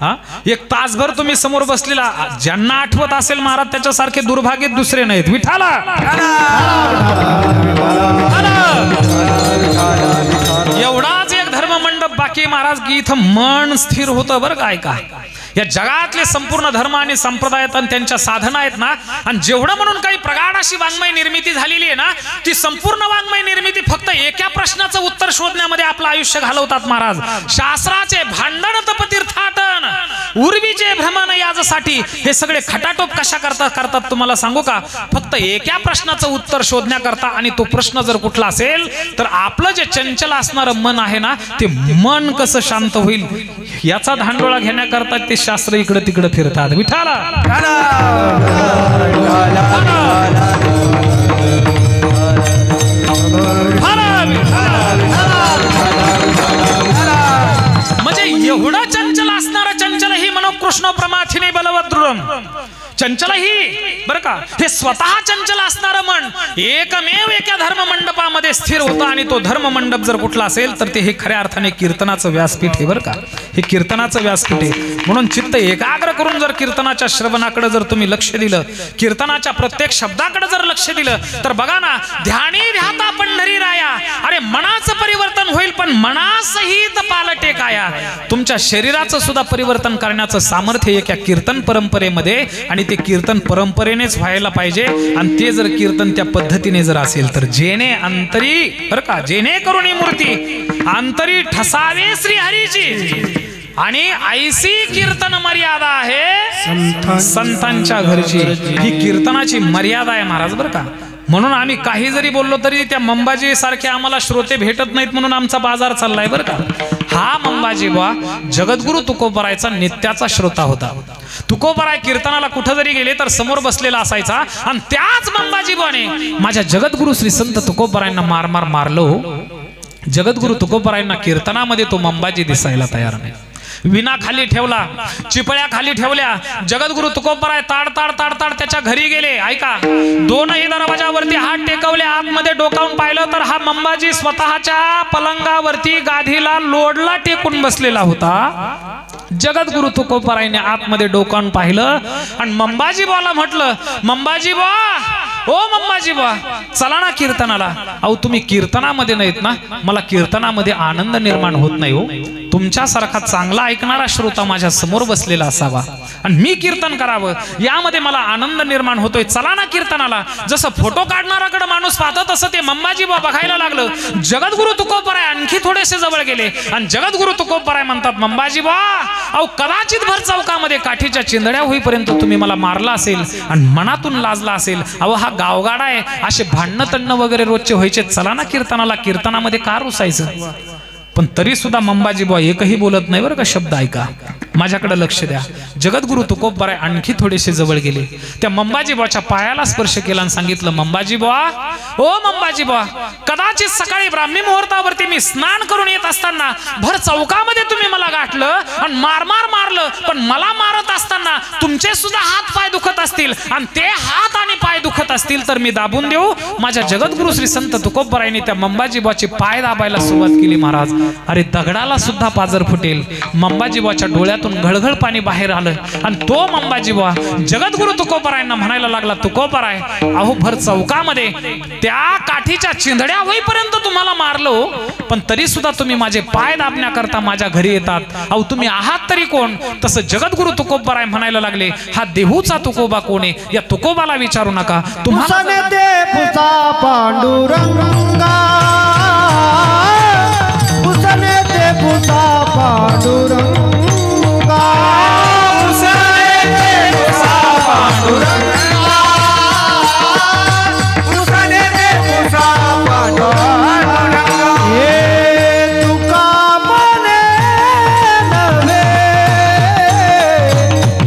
हा, एक तासभर तुम्ही समोर बसलेला, ज्यांना आठवत असेल महाराज त्याच्यासारखे दुर्भाग्य दुसरे नाहीत. विठाला एवढाच एक धर्ममंडप बाकी महाराज की इथं मन स्थिर होतं बरं का. ऐका, या जगातले संपूर्ण धर्म आणि संप्रदायात आणि त्यांच्या साधना आहेत ना, आणि जेवढं म्हणून काही प्रगाढ अशी वाङ्मय निर्मिती झालेली आहे ना, ती संपूर्ण वाङ्मय निर्मिती फक्त एका प्रश्नाचं उत्तर शोधण्यामध्ये आपलं आयुष्य घालवतात महाराज. शास्त्राचे भांडण तपतीर्थाटन, उर्वीचे भ्रमण याजसाठी हे सगळे खटाटोप कशा करतात तुम्हाला सांगू का? फक्त एका प्रश्नाचं उत्तर शोधण्याकरता, आणि तो प्रश्न जर कुठला असेल तर आपलं जे चंचल असणारं मन आहे ना, ते मन कसं शांत होईल याचा धांडोळा घेण्याकरता ते शास्त्र इकडे तिकडे फिरतात. विठाला म्हणजे एवढं चंचल असणारा, चंचल ही मनो कृष्ण प्रमाथिने बलवद्रुरम, चंचल ही बरं का, हे स्वतः चंचल असणारं मन एकमेव एका धर्म मंडपामध्ये स्थिर होतं. आणि तो धर्म मंडप जर कुठला असेल तर ते हे खऱ्या अर्थाने कीर्तनाचं व्यासपीठ आहे बरं का. हे कीर्तनाचं व्यासपीठ आहे. म्हणून चित्त एकाग्र करून जर कीर्तनाच्या श्रवणाकडे जर तुम्ही लक्ष दिलं, कीर्तनाच्या प्रत्येक शब्दाकडे जर लक्ष दिलं, तर बघा ना, ध्यानी ध्याता पंढरी राया, अरे मनाचं परिवर्तन होईल पण मनासहित पालटे काया. तुमच्या शरीराचं सुद्धा परिवर्तन करण्याचं सामर्थ्य एका कीर्तन परंपरेमध्ये, आणि ते कीर्तन परंपरेनेच व्हायला पाहिजे. आणि ते जर कीर्तन त्या पद्धतीने जर असेल तर जेने अंतरी बरं का, जेने करुणी मूर्ती अंतरी ठसावे श्री हरीची, आणि ऐसी कीर्तन मर्यादा आहे संतांच्या घरची. ही कीर्तनाची मर्यादा आहे महाराज बरं का. म्हणून आम्ही काही जरी बोललो तरी त्या मंबाजी सारखे आम्हाला श्रोते भेटत नाहीत, म्हणून आमचा बाजार चाललाय बरं का. हा मंबाजी बा जगद्गुरु तुकोबरायचा नित्याचा श्रोता होता. तुकोबराय कीर्तनाला कुठं जरी गेले तर समोर बसलेला असायचा. आणि त्याच मंबाजी बाने माझ्या जगद्गुरु श्री संत तुकोबरायांना मार मारलो. जगद्गुरु तुकोबरायांना कीर्तनामध्ये तो मंबाजी दिसायला तयार नाही. विना खाली ठेवला, चिपळ्या खाली ठेवल्या. जगद्गुरु तुकोबराय ताड ताड ताड ताड त्याच्या घरी गेले. ऐका, दोनही दरवाजावरती हात टेकवले, आतमध्ये डोकावून पाहिलं तर हा मंबाजी स्वतःच्या पलंगावरती गादीला लोडला टेकून बसलेला होता. जगद्गुरु तुकोबरायने आतमध्ये डोकावून पाहिलं आणि मंबाजी बाला म्हटलं, मंबाजी बा, ओ मंबाजी बा, चला ना कीर्तनाला. अहो तुम्ही कीर्तनामध्ये नाहीत ना, मला कीर्तनामध्ये आनंद निर्माण होत नाही हो. तुमच्यासारखा चांगला ऐकणारा श्रोता माझ्या समोर बसलेला असावा आणि मी कीर्तन करावं, यामध्ये मला आनंद निर्माण होतोय. चला ना कीर्तनाला. जसं फोटो काढणाराकडे माणूस पाहतो तसं ते मंबाजी बा बघायला लागलं. जगद्गुरु तुकोबराय आणखी थोडेसे जवळ गेले आणि जगद्गुरु तुकोबराय म्हणतात, मंबाजी बा, अहो कदाचित भर चौकामध्ये काठीच्या चिंधड्या होईपर्यंत तुम्ही मला मारला असेल आणि मनातून लाजला असेल. अहो हा गावगाडा आहे, असे भांडणं तंडणं वगैरे रोजचे व्हायचे. चला ना कीर्तनाला, कीर्तनामध्ये का रुसायचं. पण तरी सुद्धा मंबाजी बुवा एकही बोलत नाही बरं का. शब्द ऐका, माझ्याकडे लक्ष द्या. जगद्गुरु तुकोबराय आणखी थोडेसे जवळ गेले, त्या मंबाजी बुवाच्या पायाला स्पर्श केला आणि सांगितलं, मंबाजी बुवा, ओ मंबाजी बुवा, कदाचित सकाळी ब्राह्मी मुहूर्तावरती मी स्नान करून येत असताना भर चौकामध्ये तुम्ही मला गाठलं आणि मारलं, पण मला मारत असताना तुमचे सुद्धा हात पाय दुखत असतील आणि ते हात आणि पाय दुखत असतील तर मी दाबून देऊ. माझ्या जगद्गुरु श्री संत तुकोबरायने त्या मंबाजी बुवाचे पाय दाबायला सुरुवात केली. महाराज, अरे दगडाला सुद्धा पाजर फुटेल. मंबाजी बुवाच्या डोळ्यातून घळघळ पाणी बाहेर आलं आणि तो मंबाजी बुवा जगद्गुरु तुकोबरायांना म्हणायला लागला, तुकोबराय, अहो भर चौकामध्ये त्या काठीच्या चिंधड्या होईपर्यंत तुम्हाला मारलो, पण तरी सुद्धा तुम्ही माझे पाय दाबण्याकरता माझ्या घरी येतात. अहो तुम्ही आहात तरी कोण. तसं जगद्गुरु तुकोबराय म्हणायला लागले, हा देहूचा तुकोबा कोण आहे या तुकोबाला विचारू नका. तुम्हाला पांडुरंगा उसने ते पुसा पांडुरंगा, उसने ते पुसा पांडुरंगा, उसने ते पुसा पांडुरंगा. ये तुका मने नव्हे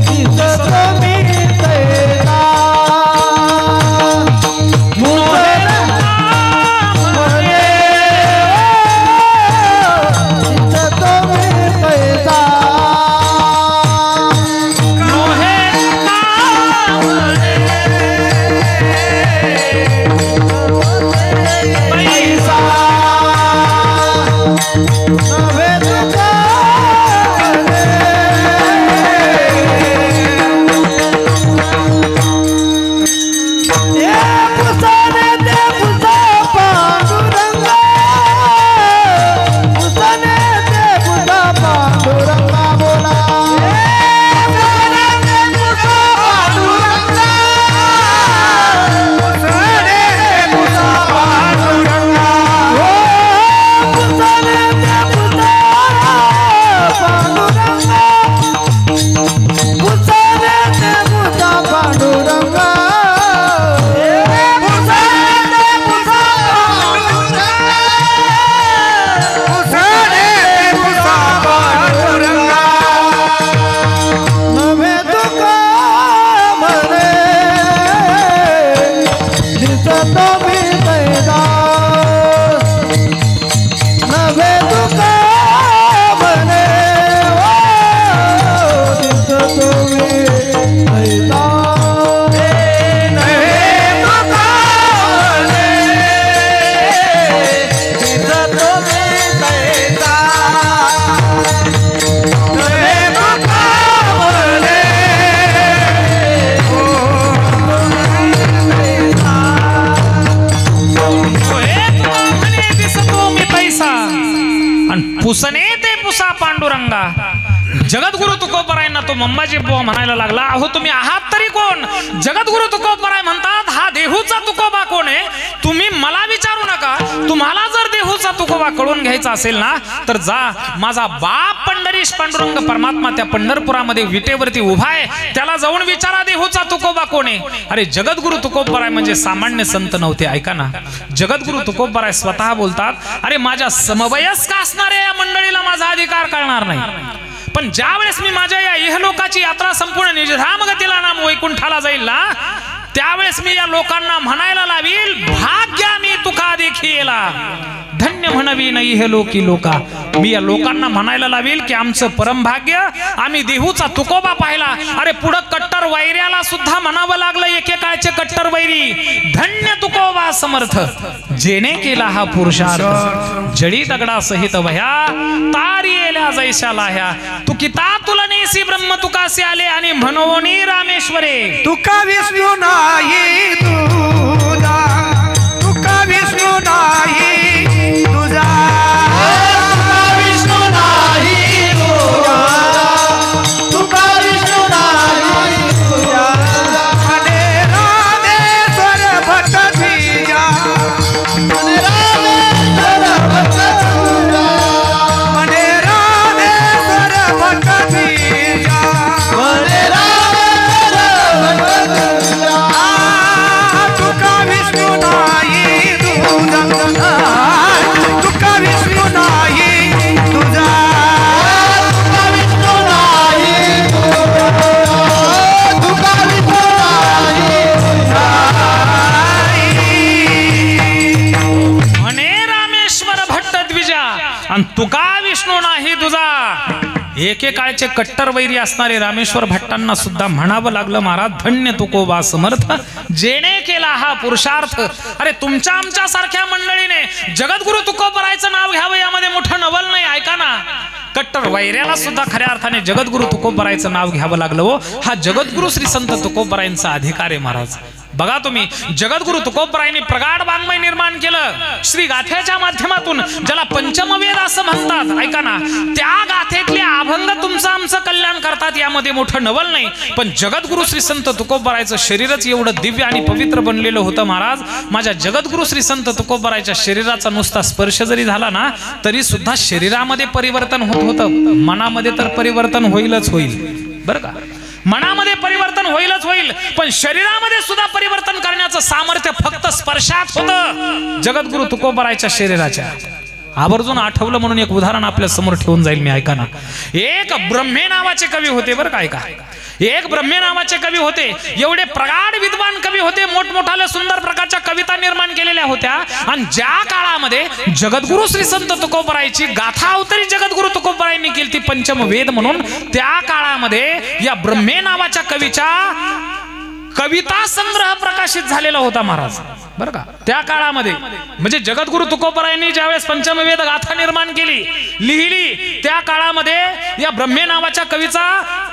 तिथं कमी तैला मुळे तिथं कमी तैला पुसणे ते पुसा पांडुरंगा. जगद्गुरु तुकोबरायांना तो मंबाजी बुवा म्हणायला लागला, अहो तुम्ही आहात तरी कोण? जगद्गुरु तुकोबराय म्हणतात, हा देहूचा तुकोबा कोण आहे? तुम्ही मला विचारू नका. तुम्हाला जर देहूचा तुकोबा कळून घ्यायचा असेल ना, तर जा, माझा बाप पंढरीश पांडुरंग परमात्मा त्या पंढरपुरामध्ये विटेवरती उभा आहे, त्याला जाऊन विचारा देहूचा तुकोबा कोण आहे. अरे जगद्गुरु तुकोबराय म्हणजे सामान्य संत नव्हते. ऐका ना, जगद्गुरु तुकोबराय स्वतः बोलतात, अरे माझ्या समवयस्क असणाऱ्या या मंडळीला माझा अधिकार कळणार नाही, पण ज्या वेळेस मी माझ्या या इहलोकाची यात्रा संपूर्ण निजधाम गतीला नाम वैकुंठाला जाईल ना, त्यावेळेस मी या लोकांना म्हणायला लावील, भाग्या मी तुका देखीला, धन्य म्हणवी नाही हे लोकी लोका. मी या लोकांना म्हणायला लावील की आमचं परम भाग्य, आम्ही देहूचा तुकोबा पाहिला. अरे पुढं कट्टर वैर्याला सुद्धा म्हणावं लागलं, एकेकाळचे कट्टर वैरी, धन्य तुकोबा समर्थ, जेने केला हा पुरुषार्थ, जडी दगडा सहित वह्या, तारी येल्या जैशा लाह्या, तू किता तुलनेसी ब्रह्म तुकासे आले, आणि म्हणोनी रामेश्वरे तुका विष्णू नाही तुझा, तुका विष्णू नाही तुझा, विष्णू नाही तुझा, तुका विष्णू नाही तुझा, म्हणे रामेश्वर भट तुझा, म्हणे रामेश्वर भट तुझा, म्हणे रामेश्वर भट तुझा, म्हणे रामेश्वर भट तुझा, तुका विष्णू नाही तुझा, तुका विष्णू नाही तुझा, तुका विष्णू नाही तुझा, तुका विष्णू नाही तुझा, म्हणे रामेश्वर भट्ट द्विजा, आणि तुका विष्णू नाही तुझा. एकेकाळचे कट्टर वैरी असणारे रामेश्वर भट्टांना सुद्धा म्हणावं लागलं, महाराज धन्य तुकोबा समर्थ, जेणे केला हा पुरुषार्थ. अरे तुमच्या आमच्या सारख्या मंडळीने जगद्गुरु तुकोबरायचं नाव घ्यावं यामध्ये मोठं नवल नाही. ऐका ना, कट्टर वैऱ्याला सुद्धा खऱ्या अर्थाने जगद्गुरु तुकोबरायचं नाव घ्यावं लागलं. हो, हा जगद्गुरु श्री संत तुकोबरायांचा अधिकार आहे महाराज. बघा तुम्ही, जगद्गुरु तुकोबरायांनी प्रगाढ वाङ्मय निर्माण केलं श्री गाथेच्या माध्यमातून, ज्याला पंचमवेद असं म्हणतात. ऐका ना, त्या गाथेतले अभंग तुमचं आमचं कल्याण करतात, यामध्ये मोठं नवल नाही. पण जगद्गुरु श्री संत तुकोबरायचं शरीरच एवढं दिव्य आणि पवित्र बनलेलं होतं महाराज. माझ्या जगद्गुरु श्री संत तुकोबरायच्या शरीराचा नुसता स्पर्श जरी झाला ना, तरी सुद्धा शरीरामध्ये परिवर्तन होत होतं. मनामध्ये तर परिवर्तन होईलच होईल बरं का, मनामध्ये परिवर्तन होईलच होईल, पण शरीरामध्ये सुद्धा परिवर्तन करण्याचं सामर्थ्य फक्त स्पर्शात होतं जगद्गुरु तुकोबरायच्या शरीराच्या. आवर्जून आठवलं म्हणून एक उदाहरण आपल्या समोर ठेवून जाईल मी. ऐका ना, एक ब्रह्मे नावाचे कवी होते बरं का. ऐका, एक ब्रह्मे नावाचे कवी होते, एवढे प्रगाढ विद्वान कवी होते, मोठमोठाल्या सुंदर प्रकारच्या कविता निर्माण केलेल्या होत्या. आणि ज्या काळामध्ये जगद्गुरु श्री संत तुकोबरायची गाथा अवतरी जगद्गुरु तुकोबरायांनी केली ती पंचमवेद म्हणून, त्या काळामध्ये या ब्रह्मे नावाच्या कवीच्या कविता संग्रह प्रकाशित झालेला होता महाराज बरं का. त्या काळामध्ये म्हणजे जगद्गुरु तुकोबरायांनी ज्यावेळेस पंचमवेद गाथा निर्माण केली, लिहिली, त्या काळामध्ये या ब्रह्मे नावाच्या कवीचा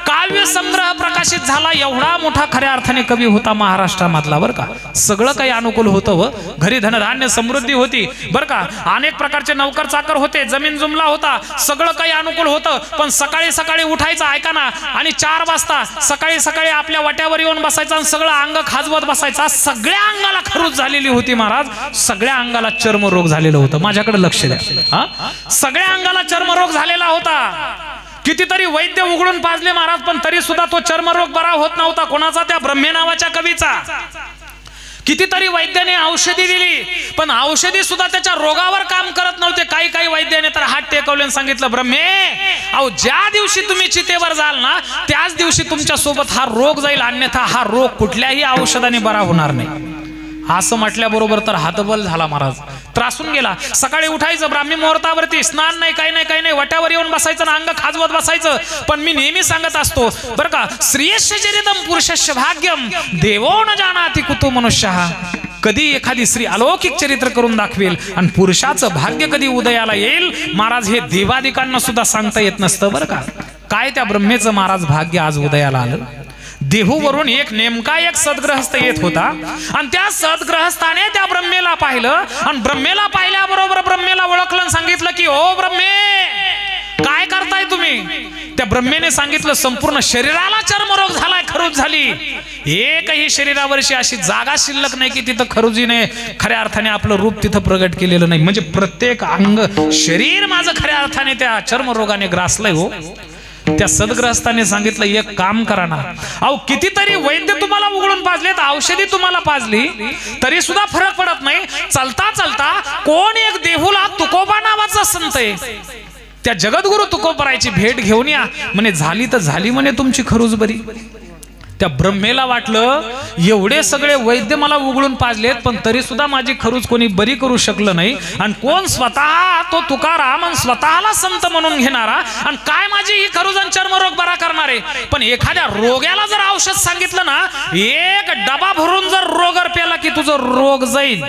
काव्य संग्रह प्रकाशित झाला. एवढा मोठा खऱ्या अर्थाने कवी होता महाराष्ट्रामधला बरं का. सगळं काही अनुकूल होतं व घरी धनधान्य समृद्धी होती बरं का. अनेक प्रकारचे नौकर चाकर होते, जमीन जुमला होता, सगळं काही अनुकूल होतं. पण सकाळी सकाळी उठायचं ऐका ना, आणि 4 वाजता सकाळी सकाळी आपल्या वाट्यावर येऊन बसायचं आणि सगळं अंग खाजवत बसायचा. सगळ्या अंगाला खरूज झालेली होती महाराज, सगळ्या अंगाला चर्मरोग झालेलं होतं. माझ्याकडे लक्ष द्या, हा, सगळ्या अंगाला चर्मरोग झालेला होता. कितीतरी वैद्य उघडून पाजले महाराज, पण तरी सुद्धा तो चर्मरोग बरा होत नव्हता. कोणाचा? त्या ब्रह्मे नावाच्या कवीचा. कितीतरी वैद्याने औषधी दिली, पण औषधी सुद्धा त्याच्या रोगावर काम करत नव्हते. काही काही वैद्याने तर हात टेकवले आणि सांगितलं, ब्रह्मे, अहो ज्या दिवशी तुम्ही चितेवर जाल ना, त्याच दिवशी तुमच्या सोबत हा रोग जाईल, अन्यथा हा रोग कुठल्याही औषधाने बरा होणार नाही. असं म्हटल्याबरोबर तर हातबल झाला महाराज, त्रासून गेला. सकाळी उठायचं, ब्राह्मी मुहूर्तावरती स्नान नाही, काही नाही, काही नाही, वाट्यावर येऊन बसायचं, अंग खाजवत बसायचं. पण मी नेहमी सांगत असतो बरं का, स्त्रियस्य चरितम पुरुषस्य भाग्यम देवो न जानाति कुतो मनुष्यः. कधी एखादी स्त्री अलौकिक चरित्र करून दाखवेल आणि पुरुषाचं भाग्य कधी उदयाला येईल महाराज, हे देवादिकांना सुद्धा सांगता येत नसतं बरं का. काय त्या ब्रह्मेचं महाराज भाग्य आज उदयाला आलं. देहूवरून एक नेमका एक सद्ग्रहस्थ येत होता, आणि त्या सद्ग्रहस्थाने त्या ब्रह्मेला पाहिलं, आणि ब्रह्मेला पाहिल्याबरोबर ब्रह्मेला ओळखलं आणि सांगितलं की, ओ ब्रह्मे, त्या ब्रह्मेने सांगितलं संपूर्ण शरीराला चर्मरोग झालाय, खरूज झाली. एकही शरीरावरची अशी जागा शिल्लक नाही की तिथं खरुजीने खऱ्या अर्थाने आपलं रूप तिथं प्रगट केलेलं नाही. म्हणजे प्रत्येक अंग शरीर माझं खऱ्या अर्थाने त्या चर्मरोगाने ग्रासलंय. हो, त्या सद्ग्रस्ताने सांगितलं एक काम करा ना, अहो कितीतरी वैद्य तुम्हाला उघडून पाजलेत, औषधी तुम्हाला पाजली, तरी सुद्धा फरक पडत नाही. चलता चलता कोण एक देहूला तुकोबा नावाचा संत आहे, त्या जगद्गुरु तुकोबरायची भेट घेऊन या म्हणे. झाली तर झाली म्हणे तुमची खरूज बरी. त्या ब्रह्मेला वाटलं एवढे सगळे वैद्य मला उघडून पाजलेत, पण तरी सुद्धा माझी खरूज कोणी बरी करू शकलं नाही. आणि कोण स्वतः तो तुकाराम आणि स्वतःला संत म्हणून घेणारा, आणि काय माझी ही खरूज आणि चर्मरोग बरा करणारे. पण एखाद्या रोग्याला जर औषध सांगितलं ना, एक डबा भरून जर रोगर प्याला की तुझं रोग जाईल.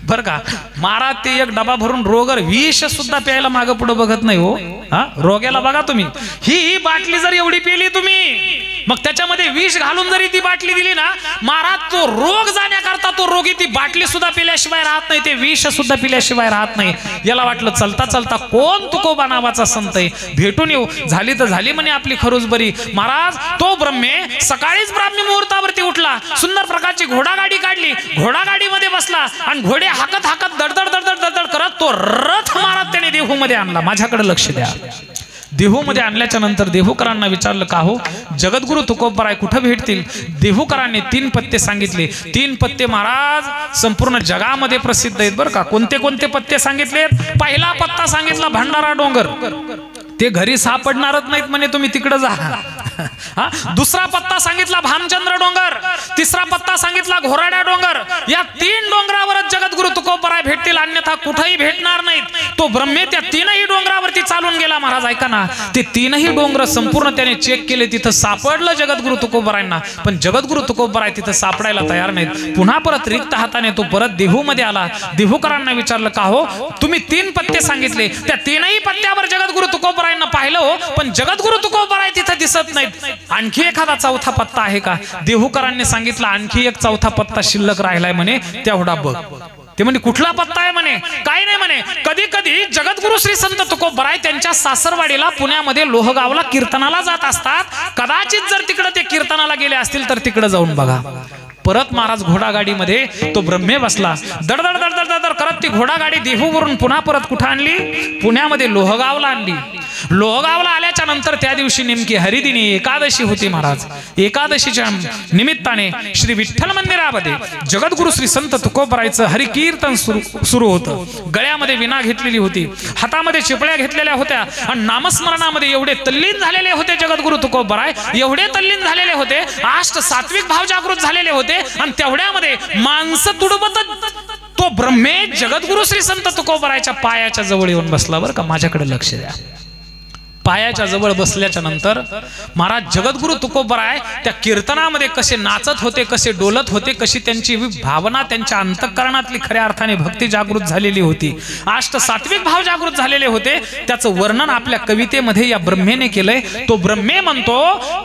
बर का महाराज, ते एक डबा भरून रोगर विष सुद्धा प्यायला मागं पुढे बघत नाही. हो हा, रोग्याला बघा तुम्ही, ही बाटली जर एवढी पिली तुम्ही, मग त्याच्यामध्ये विष घालून जरी ती बाटली दिली ना, महाराज तो रोग जाण्याकरता तो रोगी ती बाटली सुद्धा पिल्याशिवाय राहत नाही, ते विष सुद्धा पिल्याशिवाय राहत नाही. याला वाटलं चलता चलता कोण तुकोबा नावाचा संत आहे, भेटून येऊ. झाली तर झाली म्हणे आपली खरूज बरी. महाराज तो ब्रह्मे सकाळीच ब्राह्मी मुहूर्तावरती उठला, सुंदर प्रकारची घोडागाडी काढली, घोडागाडीमध्ये बसला आणि घोडे हाकत हाकत दडदड दडदड दडदड करत तो रथ महाराज त्याने देहूमध्ये आणला. माझ्याकडे लक्ष द्या. देहूमध्ये आणल्याच्या नंतर देहूकरांना विचारलं, का हो जगद्गुरु तुकोबराय कुठं भेटतील. देहूकरांनी 3 पत्ते सांगितले. 3 पत्ते महाराज संपूर्ण जगामध्ये प्रसिद्ध आहेत बरं का. कोणते कोणते पत्ते सांगितलेत. पहिला पत्ता सांगितला भंडारा डोंगर, ते घरी सापडणारच नाहीत म्हणे, तुम्ही तिकडे जा. दुसरा पत्ता सांगितला भामचंद्र डोंगर, तिसरा पत्ता सांगितला घोराड्या डोंगर. या 3 डोंगरावरच जगद्गुरु तुकोबराय भेटतील, अन्यथा कुठेही भेटणार नाहीत. तो ब्रह्मे त्या 3ही डोंगरावरती चालून गेला. महाराज ऐका ना, ते 3ही डोंगर संपूर्ण त्याने चेक केले, तिथं सापडलं जगद्गुरु तुकोबरायांना. पण जगद्गुरु तुकोबराय तिथं सापडायला तयार नाहीत. पुन्हा परत रिक्त हाताने तो परत देहूमध्ये आला. देहूकरांना विचारलं, का हो तुम्ही 3 पत्ते सांगितले, त्या 3ही पत्त्यावर जगद्गुरु तुकोबरायांना पाहिलं हो, पण जगद्गुरु तुकोबराय तिथं दिसत नाही. आणखी एखादा चौथा पत्ता आहे का. देहूकरांनी सांगितलं आणखी एक चौथा पत्ता शिल्लक राहिलाय म्हणे, तेवढा बघ. ते म्हणे कुठला पत्ता आहे म्हणे. काय नाही म्हणे. कधी कधी जगद्गुरु श्री संत तुकोबराय त्यांच्या सासरवाडीला पुण्यामध्ये लोहगावला कीर्तनाला जात असतात. कदाचित जर तिकडे ते कीर्तनाला गेले असतील तर तिकडे जाऊन बघा. परत महाराज घोडागाडीमध्ये तो ब्रह्मे बसला. दडदड दडदड दडदड करत ती घोडागाडी देहूवरून पुन्हा परत कुठं आणली, पुण्यामध्ये लोहगावला आणली. लोहगावला आल्याच्या नंतर त्या दिवशी नेमकी हरिदिनी एकादशी होती. महाराज एकादशीच्या निमित्ताने श्री विठ्ठल मंदिरामध्ये जगद्गुरु श्री संत तुकोबरायचं हरिकीर्तन सुरू होतं. गळ्यामध्ये विना घेतलेली होती, हातामध्ये चिपळ्या घेतलेल्या होत्या आणि नामस्मरणामध्ये एवढे तल्लीन झालेले होते जगद्गुरु तुकोबराय, एवढे तल्लीन झालेले होते, आष्ट सात्विक भाव जागृत झालेले होते. आणि तेवढ्यामध्ये माणसं तुडबत तो ब्रह्मे जगद्गुरु श्री संत तुकोबरायच्या पायाच्या जवळ येऊन बसला. बरं का, माझ्याकडे लक्ष द्या. पायाच्या जवळ बसल्याच्या नंतर महाराज जगद्गुरु तुकोबराय त्या कीर्तनामध्ये कसे नाचत होते, कसे डोलत होते, कशी त्यांची भावना त्यांच्या अंतःकरणातली खऱ्या अर्थाने भक्ती जागृत झालेली होती, अष्ट सात्विक भाव जागृत झालेले होते. त्याचं वर्णन आपल्या कवितेमध्ये या ब्रह्मेने केलंय. तो ब्रह्मे म्हणतो,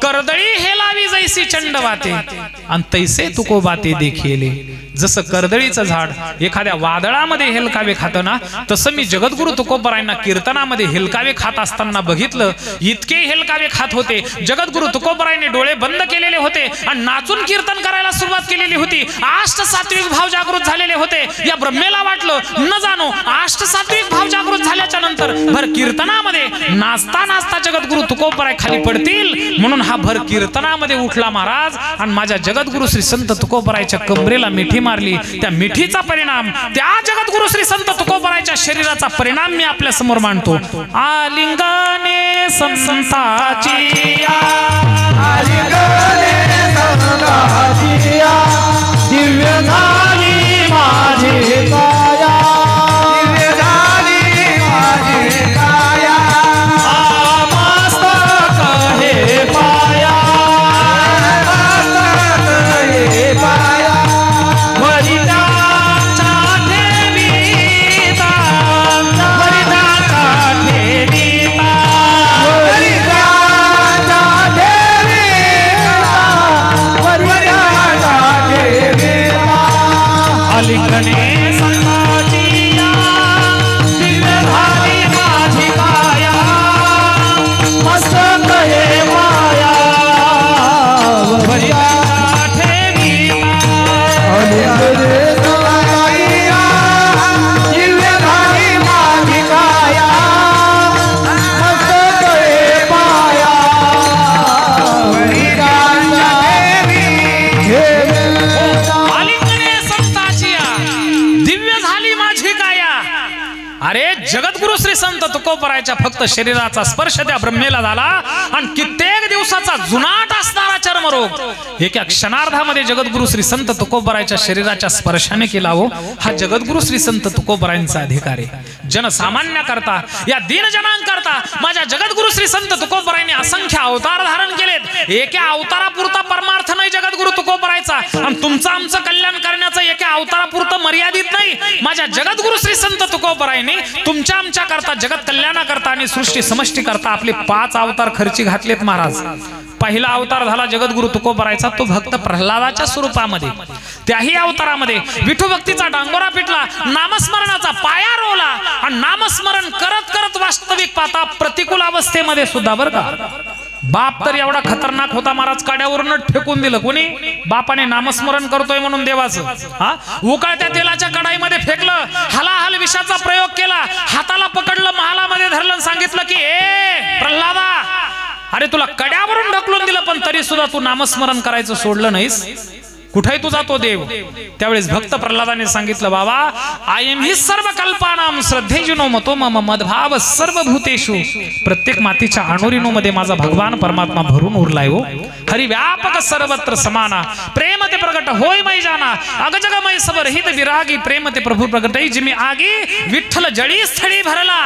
कर्दळी हेलावी जैसी चंडवाते आणि तैसे तुकोबाते देखिले. जसं कर्दळीचं झाड एखाद्या वादळामध्ये हेलकावे खातं ना, तसं मी जगद्गुरु तुकोबरायांना कीर्तनामध्ये हेलकावे खात असताना बघितलं. इतके हेलकावे खात होते. जगद्गुरु तुकोबरायांनी डोळे बंद केलेले होते आणि नाचून कीर्तन करायला सुरुवात केलेली होती. अष्ट सात्विक भाव जागृत झालेले होते. या ब्रह्मेला वाटलं न जाणो अष्ट सात्विक भाव जागृत झाल्याच्या नंतर भर कीर्तनामध्ये नाचता नाचता जगद्गुरु तुकोबराय खाली पडतील म्हणून हा भर कीर्तनामध्ये उठला महाराज आणि माझ्या जगद्गुरु श्री संत तुकोबरायच्या कमरेला मिठी मारली. त्या मिठीचा परिणाम, त्या जगद्गुरु श्री संत तुकोबरायच्या शरीराचा परिणाम मी आपल्या समोर मांडतो. आलिंगने संताची आलिंगने संताची दिव्य झाली माझी काया, दिव्य झाली माझी काया. मस्तक हे पाया, मस्तक हे पाया. आलिंगने संताची दिव्य झाली माझी काया, संत तुकोबरायच्या फक्त शरीराचा स्पर्श त्या ब्रह्मेला झाला आणि कित्येक दिवसाचा जुनाट असणारा चर्मरोग एका क्षणार्धामध्ये जगद्गुरु श्री संत तुकोबरायच्या शरीराच्या स्पर्शाने केला हो. हा जगद्गुरु श्री संत तुकोबरायांचा अधिकार आहे. जनसामान्य करता या दीन जनांकरता माझ्या जगद्गुरु श्री संत तुकोबरायांनी असंख्य अवतार धारण केलेत. एका अवतारापुरता परमार्थ नाही जगद्गुरु तुकोबरायचा आणि तुमचं आमचं कल्याण करण्याचं एका अवतारापुरतं मर्यादित नाही. माझ्या जगद्गुरु श्री संत तुकोबरायांनी तुमच्या आमच्या करता जगत कल्याणाकरता आणि सृष्टी समष्टी करता आपले 5 अवतार खर्ची घातलेत महाराज. पहिला अवतार झाला जगद्गुरु तुकोबरायचा, तो भक्त प्रल्हादाच्या स्वरूपामध्ये. त्याही अवतारामध्ये विठू भक्तीचा डांगोरा पिटला, नामस्मरणाचा पाया रोवला आणि नामस्मरण करत करत वास्तविक पाहता प्रतिकूल अवस्थेमध्ये सुद्धा बरं का. बाप तर एवढा खतरनाक होता महाराज, काड्यावरूनच फेकून दिलं. कोणी? बापाने नामस्मरण करतोय म्हणून देवाचं. हा, उकळत्या तेलाच्या कढाईमध्ये फेकलं, हलाहल विषाचा प्रयोग केला, हाताला पकडलं, महालामध्ये धरलं, सांगितलं की ए प्रल्हादा, अरे तुला कड्यावरून ढकलून दिलं पण तरी सुद्धा तू नामस्मरण करायचं सोडलं नाहीस, कुठे तुझा तो देव? त्यावेळेस भक्त प्रल्हादाने सांगितलं, बाबा आयम ही सर्व कल्पानाम श्रद्धेजुनो मतो मम मदभाव सर्व भूतेषु. प्रत्येक मातीच्या अणुरिणू मध्ये माझा भगवान परमात्मा भरून उरलाय हो. हरि व्यापक सर्वत्र समाना प्रेम ते प्रगट होय मै जाना अगजगमय सबर हित विरागी प्रेम ते प्रभू प्रगट जिमी आगी विठ्ठल जळी स्थळी भरला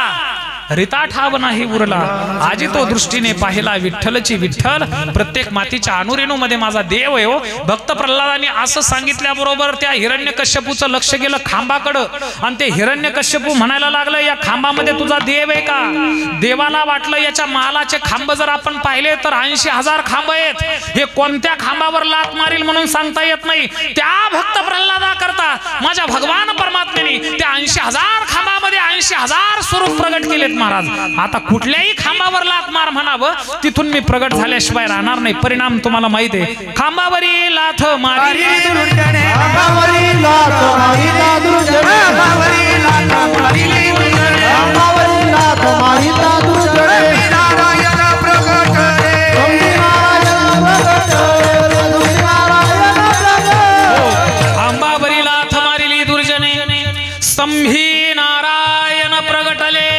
रिता ठाव नाही उरला. आजी तो दृष्टीने पाहिला विठ्ठलची विठ्ठल प्रत्येक मातीच्या अणुरेणू मध्ये माझा देव आहे हो. भक्त प्रल्हादाने असं सांगितल्याबरोबर त्या हिरण्यकश्यपूचं लक्ष गेलं खांबाकडं आणि ते हिरण्यकश्यपू म्हणायला लागलं, या खांबामध्ये तुझा देव आहे का? देवाला वाटलं याच्या महालाचे खांब जर आपण पाहिले तर 80,000 खांब आहेत, हे कोणत्या खांबावर लात मारील म्हणून सांगता येत नाही. त्या भक्त प्रल्हादा करता माझ्या भगवान परमात्म्याने त्या 80,000 खांबामध्ये 80,000 स्वरूप प्रगट केलेत महाराज. आता कुठल्याही खांबावर लात मार म्हणावं, तिथून मी प्रगट झाल्याशिवाय राहणार नाही. परिणाम तुम्हाला माहिती आहे. खांबावरी लाथ मारी दुर्जने, खांबावरी लाथ मारिता दुर्जने, खांबावरी लाथ मारिली दुर्जने, खांबावरी लाथ मारिता दुर्जने, नारायण प्रगट रे, नारायण प्रगट रे, नारायण प्रगट. खांबावरी लाथ मारिली दुर्जने स्तंभी नारायण प्रगटले.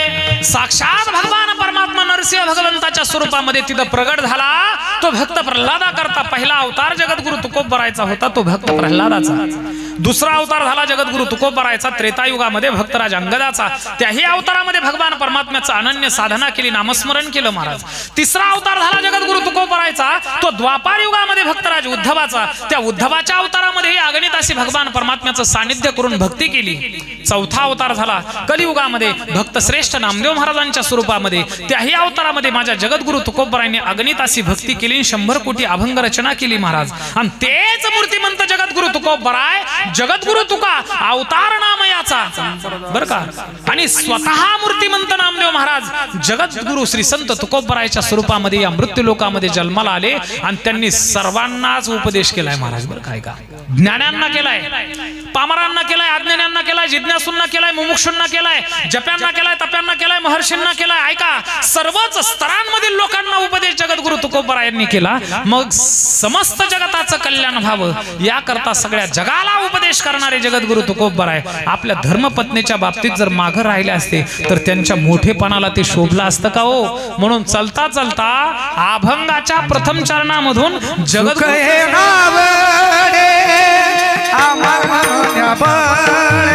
साक्षात भगवान परमात्मा नरसिंह भगवंताच्या स्वरूपामध्ये तिथं प्रगट झाला. तो भक्त प्रल्हादा करता पहिला अवतार जगद्गुरु तुकोबरायचा होता, तो भक्त प्रल्हादाचा. दुसरा अवतार झाला जगद्गुरु तुकोबरायचा त्रेतायुगामध्ये भक्तराज अंगदाचा. त्याही अवतारामध्ये भगवान परमात्म्याचं अनन्य साधना केली, नामस्मरण केलं महाराज. तिसरा अवतार झाला जगद्गुरु तुकोबरायचा, तो द्वापार युगामध्ये भक्तराज उद्धवाचा. त्या उद्धवाच्या अवतारामध्ये अगणित अशी भगवान परमात्म्याचं सानिध्य करून भक्ती केली. चौथा अवतार झाला कलियुगामध्ये भक्त श्रेष्ठ नामदेव महाराजांच्या स्वरूपामध्ये. त्याही अवतारामध्ये माझ्या जगद्गुरु तुकोबरायांनी अगणित अशी भक्ती केली, 100 कोटी अभंग रचना केली महाराज. आणि तेच मूर्तिमंत जगद्गुरु तुकोबराय, जगद्गुरु तुका अवतार नामयाचा बर का. आणि स्वतः मूर्तिमंत नामदेव महाराज जगद्गुरु श्री संत तुकोबरायच्या स्वरूपामध्ये या मृत्यू लोकामध्ये जन्माला आले आणि त्यांनी सर्वांनाच उपदेश केलाय महाराज बर काय का. ज्ञानांना केलाय, पामरांना केलाय, अज्ञानांना केलाय, जिज्ञासूंना केलाय, मुमुक्षूंना केलाय, जप्यांना केलाय, तप्यांना केलाय, महर्षींना केलाय. ऐका, सर्वच स्तरांमधील लोकांना उपदेश जगद्गुरु तुकोबरायांनी केला. मग समस्त जगताचं कल्याण व्हावं याकरता सगळ्या जगाला उपदेश करणारे जगद्गुरु तुकोबराय आपल्या धर्मपत्नीच्या बाबतीत जर मागे राहिले असते तर त्यांच्या मोठेपणाला ते शोभलं असतं का हो. म्हणून चलता चलता अभंगाच्या प्रथम चरणामधून जगद्गुरु सुख हे नावडे आम्हा कोण्या बळे,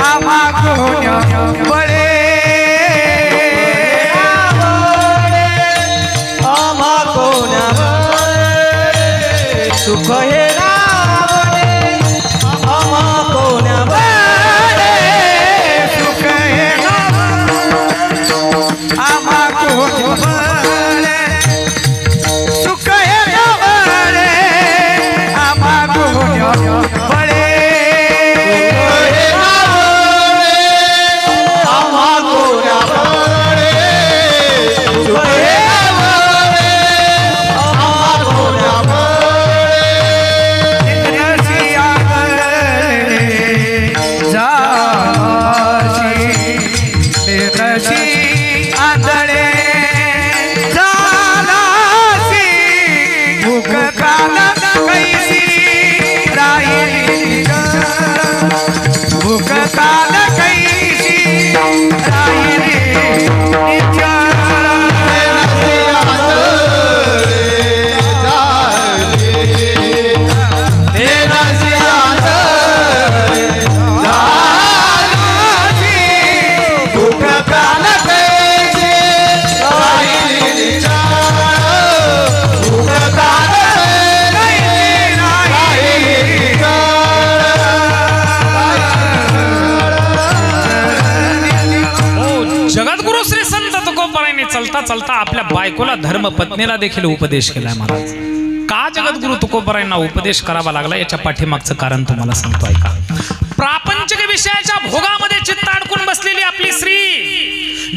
आम्हा कोण्या बळे, सुख हे नावडे आम्हा कोण्या बळे, सुख हे नावडे आम्हा कोण्या बळे, सुख हे नावडे आम्हा कोण्या बळे, आम्हा कोण्या बळे, सुख हे नावडे आम्हा कोण्या बळे. बायकोला धर्मपत्नीला देखील उपदेश केलाय महाराज. का जगद्गुरु तुकोबरायांना उपदेश करावा लागला याच्या पाठीमागचं कारण तुम्हाला सांगतो ऐका. प्रापंचिक विषयाच्या भोगामध्ये चित्त अडकून बसलेली आपली स्त्री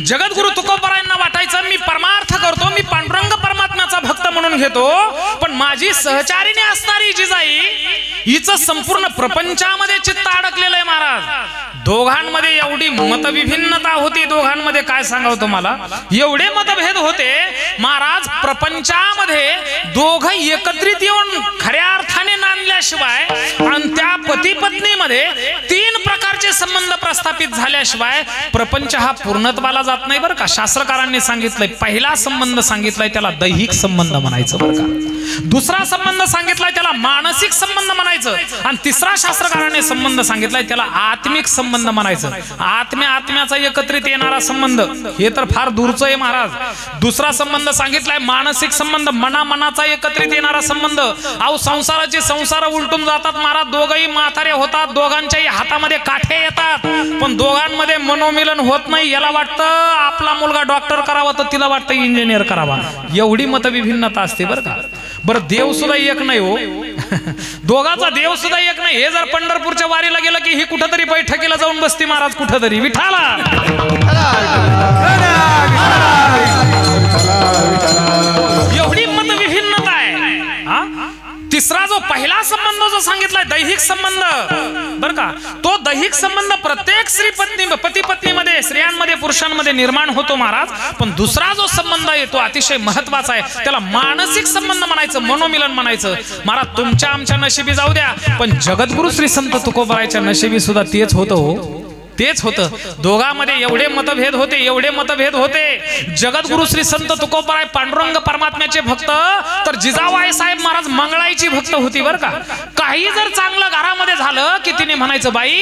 जगद्गुरु तुकोबरायांना वाटायचं मी परमार्थ करतो, मी पांडुरंग परमात्म्याचा भक्त म्हणून घेतो, पण माझी सहचारिणी असणारी जिजाई हिचं संपूर्ण प्रपंचामध्ये चित्त अडकलेलं आहे महाराज. दोघांमध्ये एवढी मतविभिन्नता होती, दोघांमध्ये काय सांगावं तुम्हाला, एवढे मतभेद होते महाराज. प्रपंचामध्ये दोघं एकत्रित येऊन खऱ्या अर्थाने नांदल्याशिवाय आणि त्या पती पत्नीमध्ये 3 प्रकारचे संबंध प्रस्थापित झाल्याशिवाय प्रपंच हा पूर्णत्वाला जात नाही बरं का. शास्त्रकारांनी सांगितलंय, पहिला संबंध सांगितलाय त्याला दैहिक संबंध म्हणायचं बरं का. दुसरा संबंध सांगितलाय त्याला मानसिक संबंध म्हणायचं, आणि तिसरा शास्त्रकारांनी संबंध सांगितलाय त्याला आत्मिक संबंध म्हणायचं. आत्म्याचा एकत्रित येणारा संबंध हे तर फार दूरचं आहे महाराज. दुसरा संबंध सांगितलाय मानसिक संबंध, मनाचा एकत्रित येणारा संबंध. अहो संसाराचे संसार उलटून जातात महाराज. दोघंही म्हातारे होतात, दोघांच्याही हातामध्ये काठे येतात, पण दोघांमध्ये मनोमिलन होत नाही. याला वाटतं आपला मुलगा डॉक्टर करावा तर तिला वाटतं इंजिनियर करावा. एवढी मतविभिन्नता असते बरं का. बरं देव सुद्धा एक नाही हो, दोघाचा देव सुद्धा एक नाही. हे जर पंढरपूरच्या वारीला गेलं की ही कुठंतरी बैठकीला जाऊन बसती महाराज, कुठंतरी विठाला. एवढी मतविभिन्नता आहे. तिसरा जो पहिला संबंध जो सांगितलाय दैहिक संबंध बर का, तो दैहिक संबंध प्रत्येक स्त्री पती पत्नीमध्ये, स्त्रियांमध्ये, पुरुषांमध्ये निर्माण होतो महाराज. पण दुसरा जो संबंध आहे तो अतिशय महत्वाचा आहे, त्याला मानसिक संबंध म्हणायचं, मनोमिलन म्हणायचं. महाराज तुमच्या आमच्या नशिबी जाऊ द्या, पण जगद्गुरु श्री संत तुकोबरायच्या नशिबी सुद्धा तेच होतं हो, तेच होतं. दोघांमध्ये एवढे मतभेद होते, एवढे मतभेद होते. जगद्गुरु श्री संत तुकोबराय पांडुरंग परमात्म्याचे भक्त, तर जिजाबाई साहेब महाराज मंगळाईची भक्त होती बरं का. काही जर चांगलं घरामध्ये झालं की तिने म्हणायचं बाई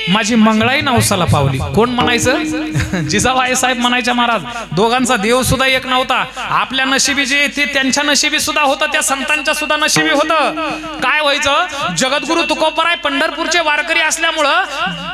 माझी मंगळाई नवसाला पावली. कोण म्हणायचं? जिजाबाई साहेब म्हणायच्या महाराज. दोघांचा देव सुद्धा एक नव्हता. आपल्या नशिबी जे ते त्यांच्या नशिबी सुद्धा होतं, त्या संतांच्या सुद्धा नशिबी होतं. काय व्हायचं, जगद्गुरु तुकोबराय पंढरपूरचे वारकरी असल्यामुळं,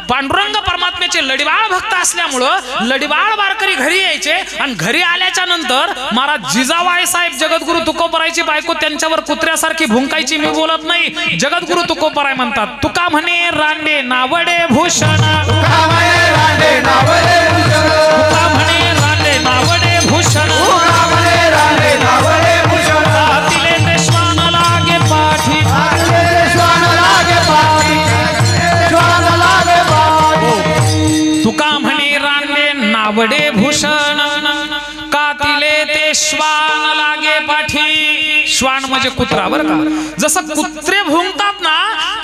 पांडुरंग परमात्म्याचे लढीवाळ भक्त असल्यामुळं लढीवाळ वारकरी घरी यायचे, आणि घरी आल्याच्या नंतर महाराज जिजाबाई साहेब जगद्गुरु तुकोबरायची बायको त्यांच्यावर कुत्र्यासारखी भुंकायची. मी बोलत नाही, जगद्गुरु तुकोबराय म्हणतात, तुका म्हणे रांडे नावडे भूषण, तुका म्हणे रांडे नावडे भूषण, तुका म्हणे रांडे नावडे भूषण, तुका म्हणे रांडे नावडे भूषण, हातीले ते श्वान लागे पाठी, हातीले ते श्वान लागे पाठी, श्वान लागे पाठी, तुका म्हणे रांडे नावडे भूषण, कातिले ते श्वान लागे पाठी. श्वान म्हणजे कुत्रा बरं का. जसं कुत्रे भुंकतात ना,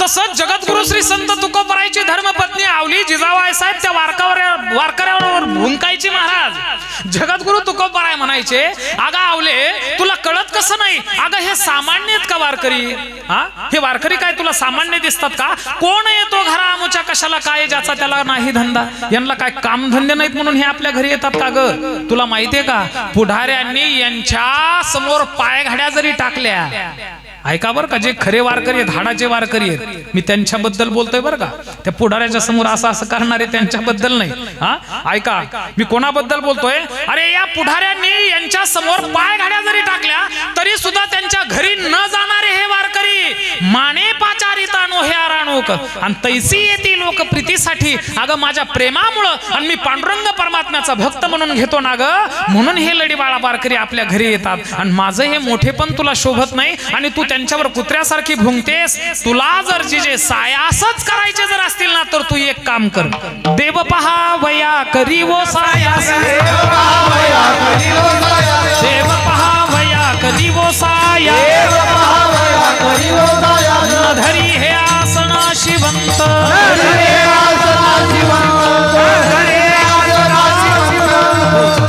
तसं जगद्गुरु श्री संत तुकोबरायची धर्मपत्नी आवली जिजाबाई साहेब त्या वारकऱ्यावर भुंकायची महाराज. जगद्गुरु तुकोबराय म्हणायचे, अगं आवले तुला कळत कसं नाही, अगं हे सामान्य आहेत का वारकरी? हे वारकरी काय तुला सामान्य दिसतात का? कोण येतो घरा आमुच्या कशाला काय, ज्याचा त्याला नाही धंदा, यांना काय कामधंदे नाहीत म्हणून हे आपल्या घरी येतात का ग? तुला माहितीये का, पुढाऱ्यांनी यांच्या समोर पायघड्या जरी टाकल्या, ऐका बरं का, जे खरे वारकरी आहेत, हाडाचे वारकरी आहेत, मी त्यांच्याबद्दल बोलतोय बरं का. त्या पुढाऱ्याच्या समोर असं करणारे त्यांच्याबद्दल नाही. ऐका मी कोणाबद्दल बोलतोय. अरे या पुढाऱ्यांनी यांच्या समोर पायघड्या जरी टाकल्या तरी सुद्धा त्यांच्या घरी न जाणारे हे वारकरी माने पाचारिता नो हे आराणोक, आणि तैसी येती लोक प्रीतीसाठी. अगं माझ्या प्रेमामुळं आणि मी पांडुरंग परमात्म्याचा भक्त म्हणून घेतो ना ग, म्हणून हे लढीवाळा वारकरी आपल्या घरी येतात. आणि माझं हे मोठेपण तुला शोभत नाही, आणि तू त्यांच्यावर कुत्र्यासारखी भुंकतेस. तुला जर जे सायासच करायचे जर असतील ना, तर तू एक काम कर, देव पहा वया करी वो सायास, देव पहा वया करी वो सायास, देव पहा वया करी वो सायास, देव पहा वया करी वो सायास, न धरी हे आसना शिवंत, न धरी हे आसना शिवंत, न धरी हे आसना शिवंत,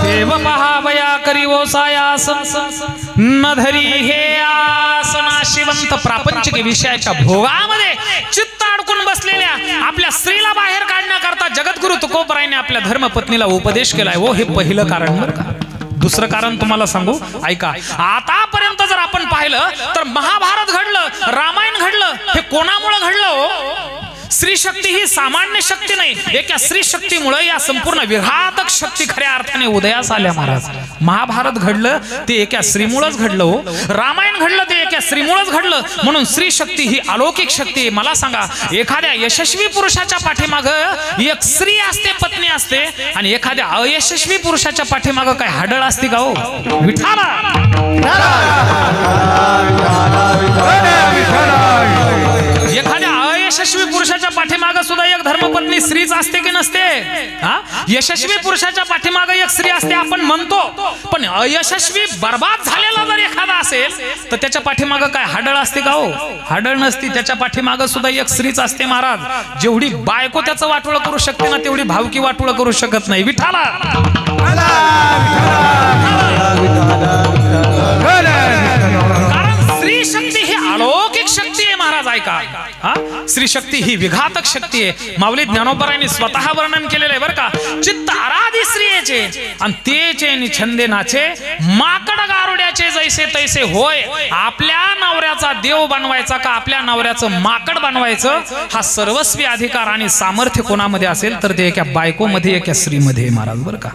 देव पहा वया करी वो सायास, न धरी हे आसना शिवंत. प्रापंचिक विषयाच्या भोगामध्ये चित्त अडकून बसलेल्या आपल्या स्त्रीला बाहेर काढण्याकरता जगद्गुरु तुकोबरायने आपल्या धर्मपत्नीला उपदेश केलाय. हो हे पहिलं कारण बरं का. दुसरं कारण तुम्हाला सांगू, ऐका. आतापर्यंत जर आपण पाहिलं तर महाभारत घडलं, रामायण घडलं, हे कोणामुळे घडलं हो? स्त्री शक्ती ही सामान्य शक्ती नाही, एका स्त्री शक्तीमुळे या संपूर्ण विघातक शक्ती खऱ्या अर्थाने उदयास आल्या महाराज. महाभारत घडलं ते एका स्त्रीमुळेच घडलं हो, रामायण घडलं ते एका स्त्रीमुळेच घडलं. म्हणून स्त्री शक्ती ही अलौकिक शक्ती आहे. मला सांगा, एखाद्या यशस्वी पुरुषाच्या पाठीमाग एक स्त्री असते, पत्नी असते, आणि एखाद्या अयशस्वी पुरुषाच्या पाठीमाग काय हाडळ असते का हो? विठाला एखाद्या अयशस्वी पुरुषाच्या पाठीमाग सुद्धा एक धर्मपत्नी स्त्रीच असते की नसते? यशस्वी पुरुषाच्या पाठीमाग एक स्त्री असते आपण म्हणतो, पण अयशस्वी बर्बाद झालेला जर एखादा असेल तर त्याच्या पाठीमाग काय हाडळ असते का हो? हाडळ नसती. त्याच्या पाठीमाग सुद्धा एक स्त्रीच असते महाराज. जेवढी बायको त्याचं वाटोळ करू शकते ना, तेवढी भावकी वाटोळ करू शकत नाही. विठाला कारण स्त्री शक्ती ही अलौकिक शक्ती आहे महाराज. ऐका, स्त्री शक्ती ही विघातक शक्ती आहे. माऊली ज्ञानोबरायांनी स्वतः वर्णन केलेलं आहे बरं का. चित्त आराधी स्त्रियेचे आणि तेचे छंदे नाचे, माकड गारुड्याचे जैसे तैसे होय. आपल्या नवऱ्याचा देव बनवायचा का आपल्या नवऱ्याचं माकड बनवायचं, हा सर्वस्वी अधिकार आणि सामर्थ्य कोणामध्ये असेल तर ते एका बायकोमध्ये, एका स्त्रीमध्ये महाराज बरं का.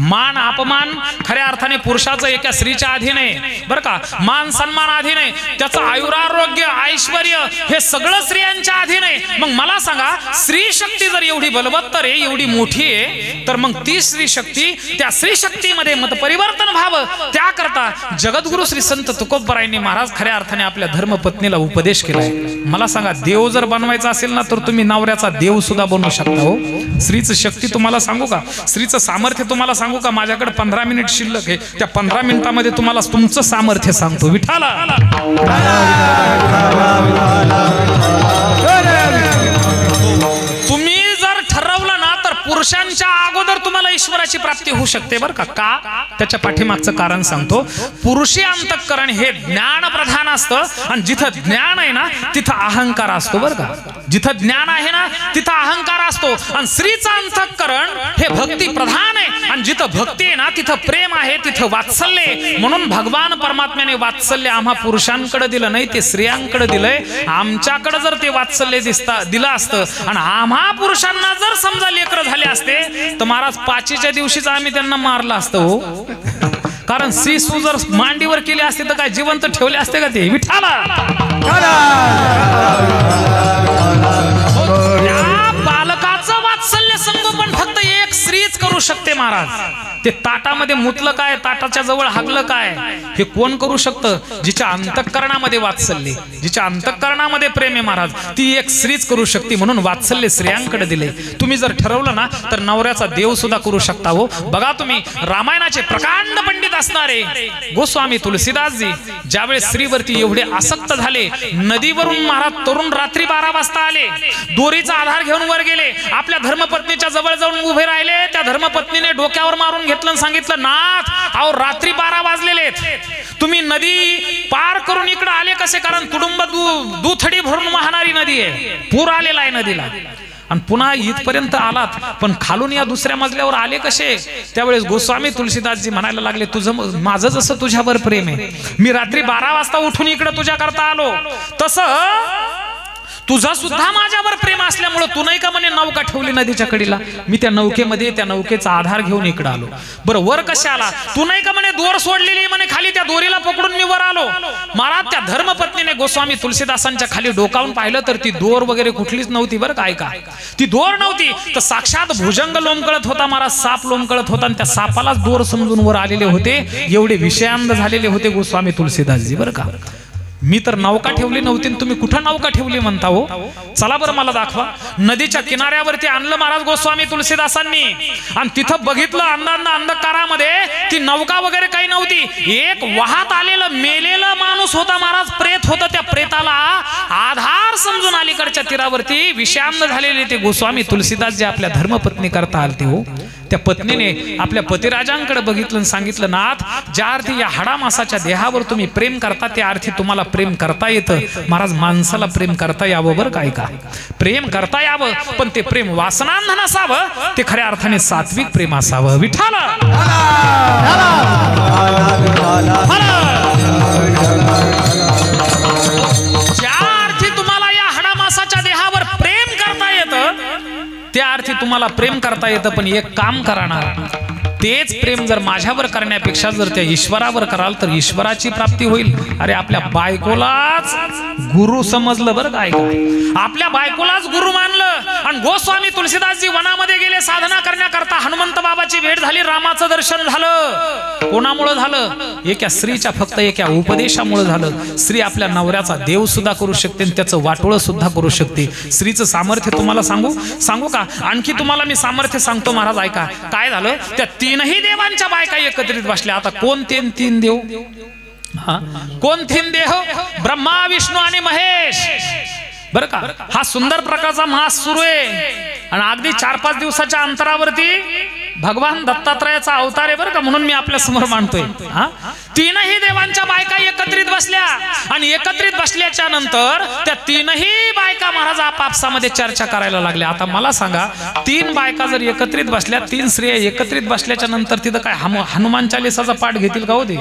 मान अपमान खऱ्या अर्थाने पुरुषाचं एका स्त्रीच्या अधीन आहे बरं का. मान सन्मान अधीन आहे, त्याचं आयुरारोग्य ऐश्वर्य हे सगळं स्त्रियांच्या अधीन आहे. मग मला सांगा, स्त्री शक्ती जर एवढी बलवत्तर आहे, एवढी मोठी आहे, तर मग ती स्त्री शक्ती, त्या स्त्री शक्तीमध्ये मत परिवर्तन व्हावं, त्याकरता जगद्गुरु श्री संत तुकोबरायांनी महाराज खऱ्या अर्थाने आपल्या धर्मपत्नीला उपदेश केलाय. मला सांगा, देव जर बनवायचा असेल ना, तर तुम्ही नवऱ्याचा देव सुद्धा बनवू शकता हो. स्त्रीचं शक्ती तुम्हाला सांगू का, स्त्रीचं सामर्थ्य तुम्हाला सांगू का. माझ्याकडे 15 मिनिट शिल्लक आहे, त्या 15 मिनिटांमध्ये तुम्हाला तुमचं सामर्थ्य सांगतो. विठाला तुम्ही जर ठरवलं ना, तर पुरुषांच्या अगोदर तुम्हाला ईश्वराची प्राप्ती होऊ शकते बरं का. त्याच्या पाठीमागचं कारण सांगतो. पुरुषी अंतःकरण हे ज्ञान प्रधान असतं, आणि जिथं ज्ञान आहे ना तिथं अहंकार असतो बरं का. जिथं ज्ञान आहे ना तिथं अहंकार असतो, आणि स्त्रीचं अंतःकरण हे भक्ती प्रधान आहे, आणि जिथं भक्ती आहे ना तिथं प्रेम आहे, तिथं वात्सल्य आहे. म्हणून भगवान परमात्म्याने वात्सल्य आम्हा पुरुषांकडे दिलं नाही, ते स्त्रियांकडे दिलंय. आमच्याकडे जर ते वात्सल्य दिलं असतं आणि आम्हा पुरुषांना जर समजा लेकर झाले असते, तर महाराज 5च्या दिवशीच आम्ही त्यांना मारलं असतं हो. कारण शिशू जर मांडीवर केले असते तर काय जिवंत ठेवले असते का ते? विठाला बालकाचं वात्सल्य संगोपन फक्त एक स्त्रीच करू शकते महाराज. ते ताटामध्ये मुतलं काय, ताटाच्या जवळ हागलं काय, हे कोण करू शकतं? जिच्या अंतःकरणामध्ये वात्सल्य, जिच्या अंतःकरणामध्ये प्रेम आहे महाराज, ती एक स्त्रीच करू शकते. म्हणून वात्सल्य स्त्रियांकडे दिले. तुम्ही जर ठरवलं ना तर नवऱ्याचा देव सुद्धा करू शकता हो. बघा तुम्ही, रामायणाचे प्रकांड पंडित असणारे गोस्वामी तुलसीदासजी ज्यावेळेस स्त्रीवरती एवढे आसक्त झाले, नदीवरून महाराज तरुण रात्री 12 वाजता आले, दोरीचा आधार घेऊन वर गेले, आपल्या धर्मपत्नीच्या जवळ जाऊन उभे राहिले. त्या धर्मपत्नीने डोक्यावर मारून घेतलं, सांगितलं, नाथ अहो रात्री 12 वाजलेले, तुम्ही नदी पार करून इकडे आले कसे? कारण तुडुंब दुथडी भरून वाहणारी नदी आहे, पूर आलेला आहे नदीला, आणि पुन्हा इथपर्यंत आलात, पण खालून या दुसऱ्या मजल्यावर आले कसे? त्यावेळेस गोस्वामी तुलसीदासजी म्हणायला लागले, तुझं माझं जसं तुझ्यावर प्रेम आहे, मी रात्री 12 वाजता उठून इकडे तुझ्या करता आलो, तसं तुझा सुद्धा माझ्यावर प्रेम असल्यामुळे तू नाही का म्हणे नौका ठेवली नदीच्या कडेला, मी त्या नौकेमध्ये त्या नौकेचा आधार घेऊन इकडे आलो. बरं वर कसे आला? तू नाही का म्हणे दोर सोडलेली म्हणे खाली, त्या दोरीला पकडून मी वर आलो. महाराज त्या धर्मपत्नीने गोस्वामी तुलसीदासांच्या खाली डोकावून पाहिलं तर ती दोर वगैरे कुठलीच नव्हती बरं का. ऐका, ती दोर नव्हती तर साक्षात भुजंग लोंबकळत होता महाराज, साप लोंबकळत होता, आणि त्या सापालाच दोर समजून वर आलेले होते. एवढे विषयांध झालेले होते गोस्वामी तुलसीदासजी बरं का. मी तर नौका ठेवली नव्हती, तुम्ही कुठं नौका ठेवली म्हणता हो? चला बरं मला दाखवा. नदीच्या किनाऱ्यावरती आणलं महाराज गोस्वामी तुलसीदासांनी, आणि तिथं बघितलं अंधकारामध्ये ती नौका वगैरे काही नव्हती, एक वाहत आलेलं मेलेलं माणूस होता महाराज, प्रेत होता. त्या प्रेताला आधार समजून अलीकडच्या तीरावरती विषांत झालेले ते गोस्वामी तुलसीदास जे आपल्या धर्मपत्नी करता आलते हो, त्या पत्नीने आपल्या पतिराजांकडे बघितलं, सांगितलं, नाथ ज्या अर्थी या हाडामासाच्या देहावर तुम्ही प्रेम करता त्या अर्थी तुम्हाला प्रेम करता येतं. महाराज माणसाला प्रेम करता यावं बरं काय का, प्रेम करता यावं, पण ते प्रेम वासनांध नसावं, ते खऱ्या अर्थाने सात्विक प्रेम असावं. विठाला ज्या अर्थी तुम्हाला या हाडामासाच्या देहावर प्रेम करता तुम्हाला प्रेम करता येतं, पण एक काम करा ना, तेच प्रेम जर माझ्यावर करण्यापेक्षा जर त्या ईश्वरावर कराल तर ईश्वराची प्राप्ती होईल. अरे आपल्या बायकोलाच गुरु समजलं बरं काय, आपल्या बायकोलाच गुरु मानलं. आणि गोस्वामी तुलसीदासजी वनामध्ये गेले साधना करण्याकरता. हनुमंत बाबाची भेट झाली, रामाचं दर्शन झालं. कोणामुळे झालं? एका स्त्रीच्या फक्त एका उपदेशामुळे झालं. स्त्री आपल्या नवऱ्याचा देव सुद्धा करू शकते आणि त्याचं वाटोळं सुद्धा करू शकते. स्त्रीचं सामर्थ्य तुम्हाला सांगू का? आणखी तुम्हाला मी सामर्थ्य सांगतो महाराज, ऐका. काय झालं? त्या तीनही देवांच्या बायका एकत्रित बसल्या. आता कोण तीन देव? कोण तीन देव? ब्रह्मा, विष्णू आणि महेश. बरं का? हा सुंदर प्रकारचा मास सुरू आहे आणि अगदी 4-5 दिवसाच्या अंतरावरती भगवान दत्तात्रयाचा अवतार आहे बरं का, म्हणून मी आपल्या समोर मांडतोय. तीनही देवांच्या बायका एकत्रित बसल्या आणि एकत्रित बसल्याच्या नंतर त्या तीनही बायका महाराज आपापसामध्ये चर्चा करायला लागल्या. आता मला सांगा, 3 बायका जर एकत्रित बसल्या, 3 स्त्रिया एकत्रित बसल्याच्या नंतर तिथं काय हनुमान चालीसाचा पाठ घेतील का होते?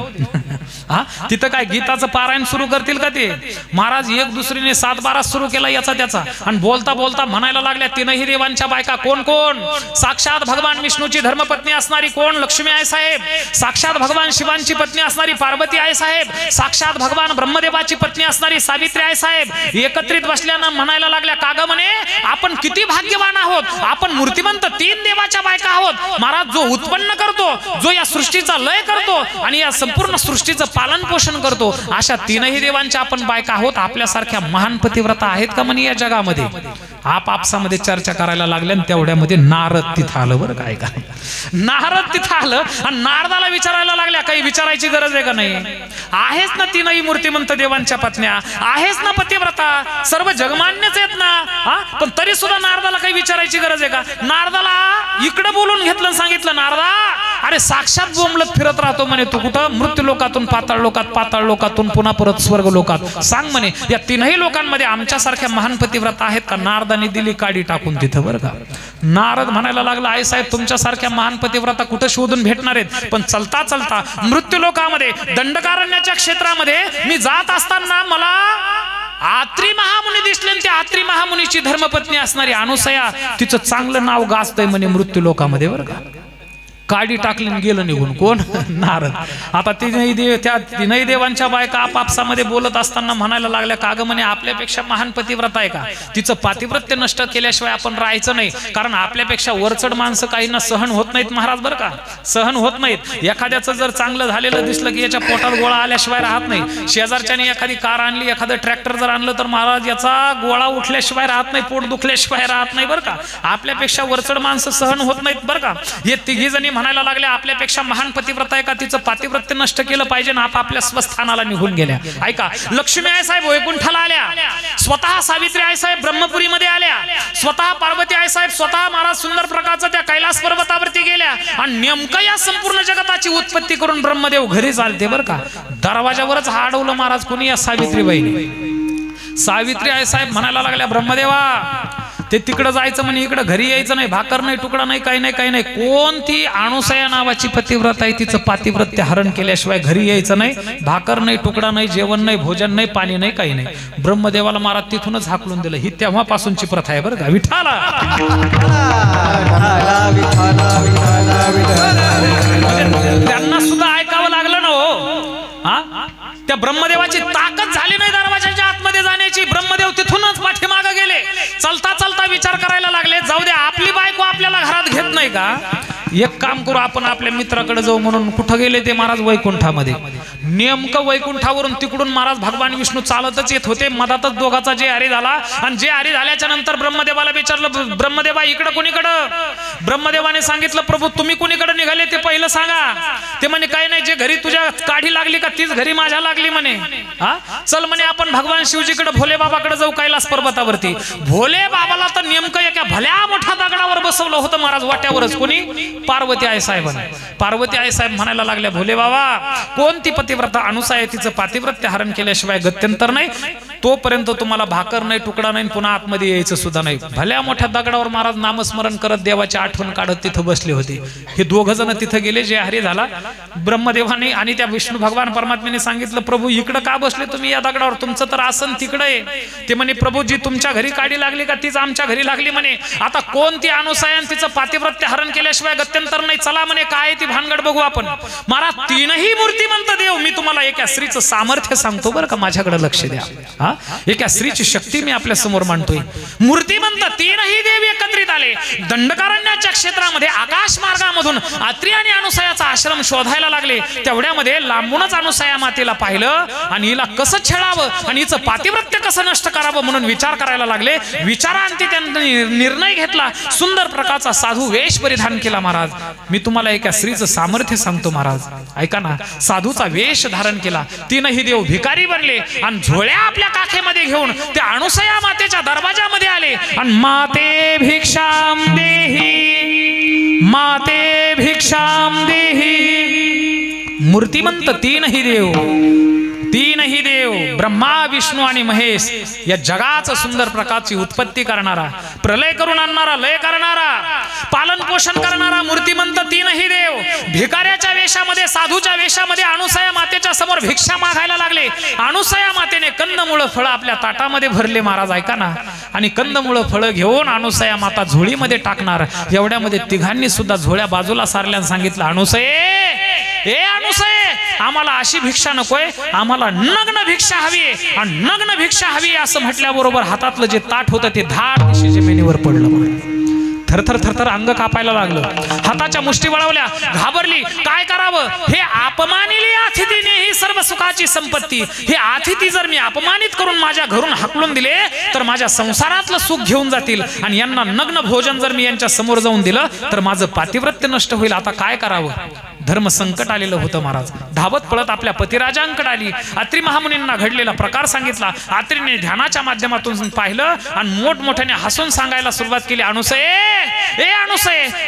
तिथं काय गीताचं पारायण सुरू करतील का ते? महाराज एक दुसरीने 7-12 सुरू केला याचा त्याचा. आणि बोलता बोलता म्हणायला लागल्या तीनही देवांच्या बायका. कोण कोण? साक्षात भगवान विष्णूची धर्मपत्नी असणारी कोण? लक्ष्मी आई साहेब. साक्षात भगवान शिवांची पत्नी असणारी पार्वती आई साहेब. साक्षात भगवान ब्रह्मदेवाची पत्नी असणारी सावित्री आई साहेब. एकत्रित बसल्यानं म्हणायला लागल्या, का ग म्हणे आपण किती भाग्यवान आहोत, आपण मूर्तिमंत 3 देवाच्या बायका आहोत. महाराज जो उत्पन्न करतो, जो या सृष्टीचा लय करतो आणि या संपूर्ण सृष्टीचं पालन पोषण करतो, अशा तीनही देवांच्या आपण बायका आहोत. आपल्यासारख्या महान पतिव्रता आहेत का म्हणे या जगामध्ये? आपापसामध्ये चर्चा करायला लागल्या आणि तेवढ्यामध्ये नारद तिथं आलं बरं काय का. नारद तिथं आलं आणि नारदाला विचारायला लागल्या, काही विचारायची गरज आहे का नाही? आहेच ना तीनही मूर्तिमंत देवांच्या पत्न्या, आहेच ना पतिव्रता, सर्व जगमान्यच आहेत ना. पण तरी सुद्धा नारदाला काही विचारायची गरज आहे का? नारदाला इकडे बोलून घेतलं, सांगितलं, नारदा अरे साक्षात बोंबलत फिरत राहतो म्हणे तू कुठं? मृत्यू लोकातून पाताळ लोकात, पाताळ लोकातून पुन्हा परत स्वर्ग लोकात. सांग म्हणे या तीनही लोकांमध्ये आमच्यासारख्या महान पतिव्रता आहेत का? नारदाने दिली काडी टाकून तिथं बरं का. नारद म्हणायला लागला, आई साहेब तुमच्यासारख्या महान पतिव्रता कुठं शोधून भेटणार आहेत? पण चलता चलता मृत्यू लोकामध्ये दंडकारण्याच्या क्षेत्रामध्ये मी जात असताना मला आत्री महामुनी दिसले. त्या आत्री महामुनीची धर्मपत्नी असणारी अनुसया, तिचं चांगलं नाव गाजतंय म्हणे मृत्यू लोकामध्ये बरं का. काडी टाकली गेलं निघून. कोण? नारद. आता तीनही देवांच्या बायका आपापसामध्ये बोलत असताना म्हणायला लागल्या, का ग म्हणे आपल्यापेक्षा महान पतिव्रता आहे का? तिचं पातिव्रत्य नष्ट केल्याशिवाय आपण राहायचं नाही. कारण आपल्यापेक्षा वरचढ माणसं काहींना सहन होत नाहीत महाराज बरं का, सहन होत नाहीत. एखाद्याचं जर चांगलं झालेलं दिसलं की याच्या पोटात गोळा आल्याशिवाय राहत नाही. शेजारच्याने एखादी कार आणली, एखादं ट्रॅक्टर जर आणलं तर महाराज याचा गोळा उठल्याशिवाय राहत नाही, पोट दुखल्याशिवाय राहत नाही बरं का. आपल्यापेक्षा वरचढ माणसं सहन होत नाहीत बरं का. हे तिघी जणी म्हणायला लागल्या, आपल्यापेक्षा महान पतिव्रता आहे का? तिचं पातिव्रत्य नष्ट केलं पाहिजे ना. आपापल्या स्वस्थानाला निघून गेल्या. ऐका, लक्ष्मी आई साहेब वैकुंठाला आल्या, स्वतः सावित्री आई साहेब ब्रह्मपुरीमध्ये आल्या, स्वतः पार्वती आई साहेब स्वतः महाराज सुंदर प्रकारचं त्या कैलास पर्वतावरती गेल्या आणि नेमकं या संपूर्ण जगताची उत्पत्ती करून ब्रह्मदेव घरी चालते बरं का. दरवाजावरच हा अडवलं महाराज कोणी? या सावित्रीबाईने. सावित्री आई साहेब म्हणायला लागल्या, ब्रह्मदेवा ते तिकडं जायचं म्हणे, इकडं घरी यायचं नाही, भाकर नाही, तुकडा नाही, काही नाही, काही नाही. कोणती अनुसया नावाची पतिव्रता आहे, तिचं पातिव्रत्य हरण केल्याशिवाय घरी यायचं नाही, भाकर नाही, तुकडा नाही, जेवण नाही, भोजन नाही, पाणी नाही, काही नाही. ब्रह्मदेवाला महाराज तिथूनच हाकलून दिलं. ही तेव्हापासूनची प्रथा आहे बरं का. विठाला त्यांना सुद्धा ऐकावं लागलं ना हो. त्या ब्रह्मदेवाची ताकद झाली नाही दरवाजाच्या आतमध्ये जाण्याची. ब्रह्मदेव तिथूनच पाठीमागे गेले. चलता चलता विचार करायला लागले, जाऊ दे आपली बायको आपल्याला घरात घेत नाही का, एक काम करू आपण आपल्या मित्राकडे जाऊ. म्हणून कुठं गेले ते महाराज? वैकुंठामध्ये. नेमकं वैकुंठावरून तिकडून महाराज भगवान विष्णू चालतच येत होते. मधातच दोघाचा जे हरी झाला आणि जे हरी झाल्याच्या नंतर ब्रह्मदेवाला विचारलं, ब्रह्मदेवा इकडं कोणीकडं? ब्रह्मदेवाने सांगितलं, प्रभू तुम्ही कोणीकडे निघाले ते पहिलं सांगा. ते म्हणे काही नाही, जे घरी तुझ्या काढी लागली का तीच घरी माझ्या लागली म्हणे. चल म्हणे आपण भगवान शिवजीकडे भोले बाबाकडे जाऊ कैलास पर्वतावरती. भोले बाबाला तर नेमकं एका भल्या मोठ्या दगडावर बसवलं होतं महाराज वाट्यावरच. कोणी? पार्वती आई साहेबांनी. पार्वती आई साहेब म्हणायला लागल्या, भोले बाबा कोणती पतिव्रता पतिव्रता अनुसूया तिचं पातिव्रत्य हरण केल्याशिवाय गत्यंतर नाही. तोपर्यंत तुम्हाला भाकर नाही, तुकडा नाही, पुन्हा आतमध्ये यायचं सुद्धा नाही. भल्या मोठ्या दगडावर महाराज नामस्मरण करत देवाची आठवण काढत तिथं बसले होते. हे दोघ जण तिथं गेले. जे हरी झाला ब्रह्मदेवाने आणि त्या विष्णू भगवान परमात्म्याने सांगितलं, प्रभू इकडं का बसले तुम्ही या दगडावर? तुमचं तर आसन तिकडं आहे. ते म्हणे, प्रभू जी तुमच्या घरी काडी लागली का तीच आमच्या घरी लागली म्हणे. आता कोणती अनुसूया तिचं पातिव्रत्य हरण केल्याशिवाय गत्यंतर नाही. चला म्हणे, काय ती भानगड बघू आपण. महाराज तीनही मूर्तिमंत देव मी तुम्हाला एका स्त्रीचं सामर्थ्य सांगतो बरं का, माझ्याकडे लक्ष द्या. हा, एका स्त्रीची शक्ती मी आपल्या समोर मांडतोय. मूर्तिमंत तीनही देव एकत्रित आले. दंडकारण्याच्या क्षेत्रामध्ये आकाश मार्गामधून अत्री आणि अनुसूयाचा आश्रम शोधायला लागले. तेवढ्यामध्ये लांबूनच अनुसूया मातेला पाहिलं आणि हिला कसं छळावं आणि हिचं पातिव्रत्य कसं नष्ट करावं म्हणून विचार करायला लागले. विचारांती त्यांनी निर्णय घेतला. सुंदर प्रकारचा साधू वेश परिधान केला. महाराज मी तुम्हाला एका स्त्रीचं सामर्थ्य सांगतो. महाराज ऐका ना, साधूचा वेश धारण केला. तीनही देव भिकारी बनले आणि झोळ्या आपल्या काखेमध्ये घेऊन त्या अनुसूया मातेच्या दरवाजामध्ये आले आणि माते भिक्षाम देही, माते भिक्षाम देही. मूर्तिमंत तीनही देव ब्रह्मा विष्णू आणि महेश या जगाचं सुंदर प्रकारची उत्पत्ती करणारा, प्रलय करून आणणारा, लय करणारा, पालन पोषण करणारा मूर्तिमंत तीनही देव भिकाऱ्याच्या वेशामध्ये, साधूच्या वेशामध्ये अनुसूया मातेच्या समोर भिक्षा मागायला लागले. अनुसूया मातेने कंदमुळ फळं आपल्या ताटामध्ये भरले. महाराज ऐका ना, आणि कंदमुळ फळं घेऊन अनुसूया माता झोळीमध्ये टाकणार. एवढ्यामध्ये तिघांनी सुद्धा झोळ्या बाजूला सारल्या आणि सांगितलं, अनुसूये आम्हाला अशी भिक्षा नकोय, आम्हाला नग्न भिक्षा हवी आहे. आणि नग्न भिक्षा हवी असं म्हटल्याबरोबर हातातलं जे ताट होतं ते धाड जमिनीवर पडलं. थरथर थरथर अंग कापायला लागलं. हाताच्या मुष्टी वळवल्या, घाबरली. काय करावं? हे अपमानिली अतिथीने ही सर्व सुखाची संपत्ती, हे अतिथी जर मी अपमानित करून माझ्या घरून हाकलून दिले तर माझ्या संसारातलं सुख घेऊन जातील. आणि यांना नग्न भोजन जर मी यांच्या समोर जाऊन दिलं तर माझं पातिव्रत्य नष्ट होईल. आता काय करावं? धर्म संकट आलेलं होतं. महाराज धावत पळत आपल्या पतिराजांकडे आली. अत्री महामुनींना घडलेला प्रकार सांगितला. अत्रीने ध्यानाच्या माध्यमातून पाहिलं आणि मोठमोठ्याने हसून सांगायला सुरुवात केली, अनुसूये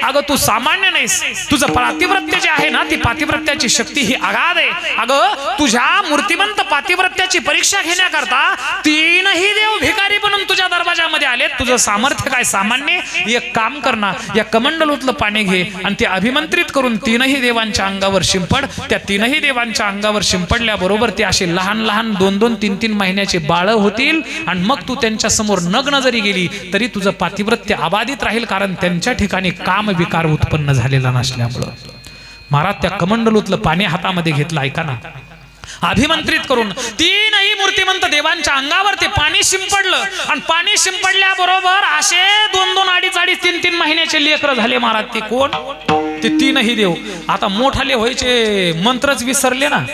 अगं तू सामान्य नाहीस. तुझं पातिव्रत्य जे आहे ना, ती पातिव्रत्याची शक्ती ही अगाध आहे. अगं तुझ्या मूर्तिमंत पातिव्रत्याची परीक्षा घेण्याकरता तीनही देव भिकारी बनून तुझ्या दरवाजामध्ये आले. तुझं सामर्थ्य काय सामान्य? एक काम कर ना, या कमंडलूतलं पाणी घे आणि ते अभिमंत्रित करून तीनही देवांच्या अंगावर शिंपड. त्या तीनही देवांच्या अंगावर शिंपडल्याबरोबर ते असे लहान लहान 2-2, 3-3 महिन्याचे बाळ होतील. आणि मग तू त्यांच्या समोर नग्न जरी गेली तरी तुझं पातिव्रत्य अबाधित राहील, कारण त्यांच्या ठिकाणी काम विकार उत्पन्न झालेला नसल्यामुळं. महाराज त्या कमंडलूतलं पाणी हातामध्ये घेतलं. ऐका ना, अभिमंत्रित करून तीनही मूर्तिमंत देवांच्या अंगावर ते पाणी शिंपडलं. आणि पाणी शिंपडल्याबरोबर असे 2-2, 2.5, 3-3 महिन्याचे लेकरं झाले. महाराज ते कोण? ते तीनही देव. आता मोठाले व्हायचे मंत्रच विसरले ना.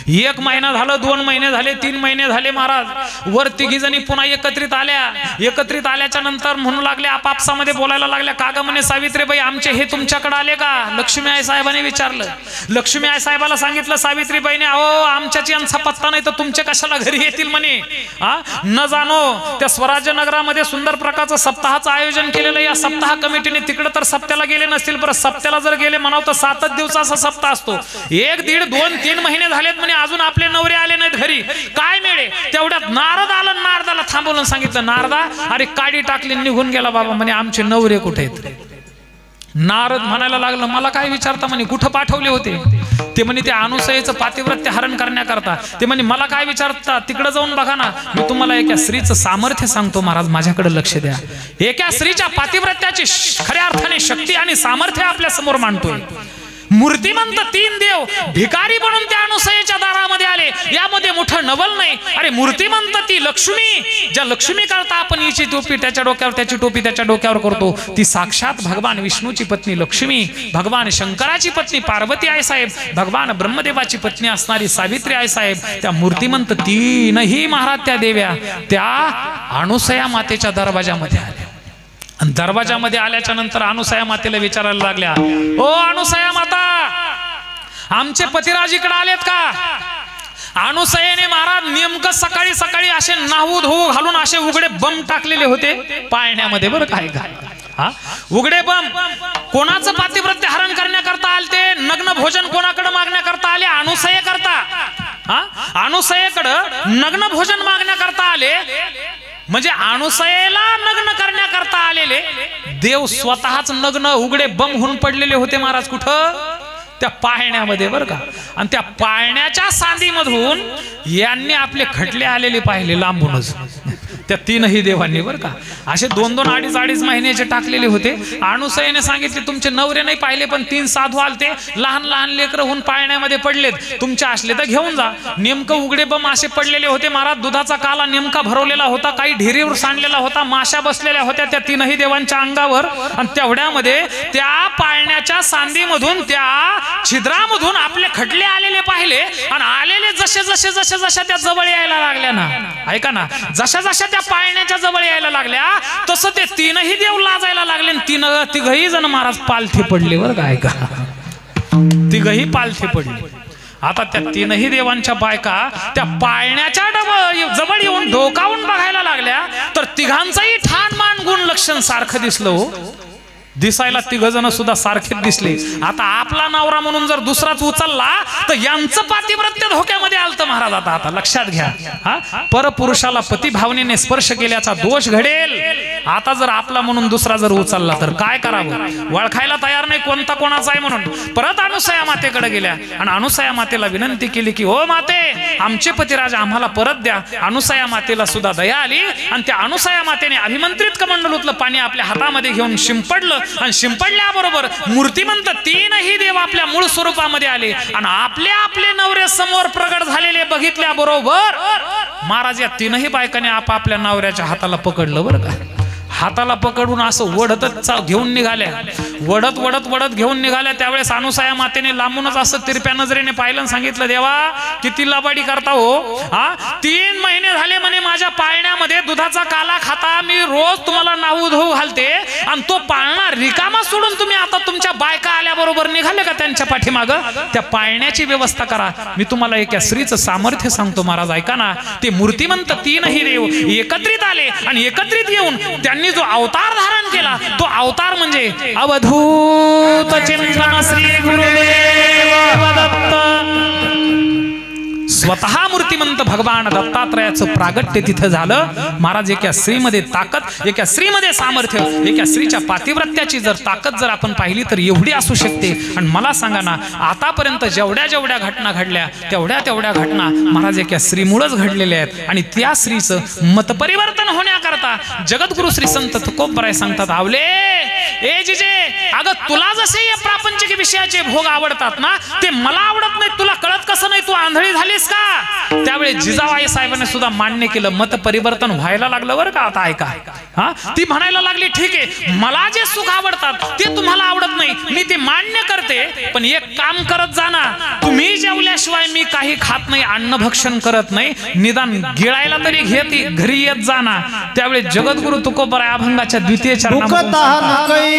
1 महिना झालं, 2 महिने झाले, 3 महिने झाले. महाराज वर तिघी जणी पुन्हा एकत्रित आल्याच्या नंतर म्हणू लागले, आपापसामध्ये बोलायला लागल्या, का ग म्हणे सावित्रीबाई आमचे हे तुमच्याकडे आले का? लक्ष्मी आई साहेबांनी विचारलं. लक्ष्मी आई साहेबाला सांगितलं सावित्रीबाईने, अहो आमच्याची यांचा पत्ता नाही तर तुमचे कशाला घरी येतील म्हणे. न जाणो त्या स्वराज्य नगरामध्ये सुंदर प्रकारचं सप्ताहाचं आयोजन केलेलं. या सप्ताह कमिटीने तिकडे तर सप्त्याला गेले नसतील, परत सप्त्याला जर गेले म्हणावं तर 7 दिवसाचा सप्ताह असतो. 1, 1.5, 2, 3 महिने झालेत म्हणे, अजून आपले नवरे आले नाहीत घरी. काय मिळे? तेवढ्यात नारद आला. नारदाला थांबवून सांगितलं, नारदा अरे काडी टाकली निघून गेला बाबा म्हणे, आमचे नवरे कुठे आहेत? नारद म्हणायला लागलं, मला काय विचारता म्हणे, कुठं पाठवले होते? ते म्हणे त्या अनुसूयेचं पातिव्रत्य हरण करण्याकरता. ते म्हणे मला काय विचारता, तिकडे जाऊन बघा ना. मी तुम्हाला एका स्त्रीचं सामर्थ्य सांगतो. महाराज माझ्याकडे लक्ष द्या. एका स्त्रीच्या पातिव्रत्याची खऱ्या अर्थाने शक्ती आणि सामर्थ्य आपल्या समोर मांडतोय. मूर्तिमंत 3 देव भिकारी बनून त्या अनुसूयेच्या दारामध्ये आले. यामध्ये मोठं नवल नाही. अरे मूर्तिमंत ती लक्ष्मी, ज्या लक्ष्मी करता आपण हिची टोपी त्याच्या डोक्यावर, त्याची टोपी त्याच्या डोक्यावर करतो, ती साक्षात भगवान विष्णूची पत्नी लक्ष्मी, भगवान शंकराची पत्नी पार्वती आई साहेब, भगवान ब्रह्मदेवाची पत्नी असणारी सावित्री आई साहेब, त्या मूर्तिमंत तीनही महाराज त्या देव्या त्या अनुसूया मातेच्या दरवाजामध्ये आल्या. दरवाजामध्ये आल्याच्या नंतर अनुसूया मातेला विचारायला लागल्या, ओ अनुसूया माता आमचे पतिराज इकडे आलेत का? अनुसूयेने महाराज नेमकं सकाळी सकाळी असे नाहू धुवू घालून असे उघडे बम टाकलेले होते पाळण्यामध्ये. बरं काय उघडे बम कोणाचं पातिव्रत्य हरण करण्याकरता आलते? नग्न भोजन कोणाकडे मागण्याकरता आले? अनुसयेकरता. अनुसयेकडं नग्न भोजन मागण्याकरता आले. म्हणजे अनुसयेला नग्न करण्याकरता आलेले देव स्वतःच नग्न उघडे बम होऊन पडलेले होते महाराज. कुठं? त्या पाळण्यामध्ये बरं का. आणि त्या पाळण्याच्या सांदीमधून यांनी आपले खटले आलेले पाहिले लांबूनच, त्या तीनही देवांनी बरं का. असे 2-2, 2.5 महिन्याचे टाकलेले होते. अनुसयेने सांगितले तुमचे नवरे नाही पाहिले, पण 3 साधू आलते, लहान लहान लेकरं होऊन पाळण्यामध्ये पडलेत, तुमचे असले तर घेऊन जा. नेमकं उघडे बम असे पडलेले होते महाराज. दुधाचा काला नेमका भरवलेला होता, काही ढेरीवर सांडलेला होता, माशा बसलेल्या होत्या त्या तीनही देवांच्या अंगावर. आणि तेवढ्यामध्ये त्या पाळण्याच्या सांदीमधून, त्या छिद्रामधून आपले खटले आलेले पाहिले. आणि आलेले जशा त्या जवळ यायला लागल्या ना, ऐका ना, जशा त्या पाळण्याच्या जवळ यायला लागल्या तसं ते तीनही देव लाजायला लागले. तिघही जण महाराज पालथे पडले बरं का. ऐका, तिघही पालथे पडले. आता त्या तीनही देवांच्या बायका त्या पाळण्याच्या जवळ येऊन डोकावून बघायला लागल्या, तर तिघांचंही ठाण मान गुण लक्षण सारखं दिसलं हो. दिसायला तिघ जण सुद्धा सारखेच दिसले. आता आपला नवरा म्हणून जर दुसराच उचलला तर यांचं पातिव्रत्य धोक्यामध्ये आलतं महाराज. आता लक्षात घ्या, परपुरुषाला पतिभावनेने स्पर्श केल्याचा दोष घडेल. आता जर आपला म्हणून दुसरा जर उचलला तर काय करावं? ओळखायला तयार नाही कोणता कोणाचा आहे म्हणून. परत अनुसया मातेकडे गेल्या आणि अनुसया मातेला विनंती केली की हो माते, आमचे पतिराज आम्हाला परत द्या. अनुसया मातेला सुद्धा दया आली आणि त्या अनुसया मातेने अभिमंत्रित कमंडलूतलं पाणी आपल्या हातामध्ये घेऊन शिंपडलं. आणि शिंपडल्याबरोबर मूर्तिमंत तीनही देव आपल्या मूळ स्वरूपामध्ये आले आणि आपले नवरे समोर प्रगट झालेले बघितल्याबरोबर महाराज या तीनही बायकांनी आपापल्या नवऱ्याच्या हाताला पकडलं बरं का. हाताला पकडून असं वडतच घेऊन निघाल्या. वडत घेऊन निघाल्या. त्यावेळेस अनुसया मातेने लांबूनच असं तिरप्या नजरेने पाहिलं आणि सांगितलं, देवा किती लबाडी करता हो. 3 महिने झाले म्हणे माझ्या पाळण्यामध्ये दुधाचा काला खाता, मी रोज तुम्हाला नाहू धुऊ घालते आणि तो पाळणा रिकामा सोडून तुम्ही आता तुमच्या बायका आल्याबरोबर निघाले का त्यांच्या पाठीमागं? त्या पाळण्याची व्यवस्था करा. मी तुम्हाला एका स्त्रीचं सामर्थ्य सांगतो महाराज, ऐका ना. ते मूर्तिमंत तीनही देव एकत्रित आले आणि एकत्रित येऊन त्यांनी जो अवतार धारण केला तो अवतार म्हणजे अवधूत चिंतन श्री गुरुदेव दत्त. स्वतः मूर्तिमंत भगवान दत्तात्रयाचं प्रागट्य तिथं झालं महाराज. एका स्त्रीमध्ये ताकद, एका स्त्रीमध्ये सामर्थ्य, एका स्त्रीच्या पातिव्रत्याची जर ताकद जर आपण पाहिली तर एवढी असू शकते. आणि मला सांगा ना, आतापर्यंत जेवढ्या घटना घडल्या तेवढ्या घटना महाराज एका स्त्रीमुळेच घडलेल्या आहेत. आणि त्या स्त्रीचं मतपरिवर्तन होण्याकरता जगद्गुरु श्री संत तुकोबराय सांगतात, आवले ए जिजे, अगं तुला जसे या प्रापंचिक विषयाचे भोग आवडतात ना, ते मला आवडत नाही. तुला कळत कसं नाही? तू आंधळी झालीस का? त्यावेळी जिजाबाई साहेबांनी सुद्धा मान्य केलं, मत परिवर्तन व्हायला लागलं बरं का. आता ऐका, ती म्हणायला लागली, ठीक आहे, मला जे सुख आवडतात ते तुम्हाला आवडत नाही, मी ते मान्य करते, पण एक काम करत जा ना, तुम्ही जेवल्याशिवाय मी काही खात नाही, अन्नभक्षण करत नाही, निदान गिळायला तरी घेते, घरी येत जा ना. त्यावेळी जगद्गुरु तुकोबराय अभंगाच्या 2य चरणामध्ये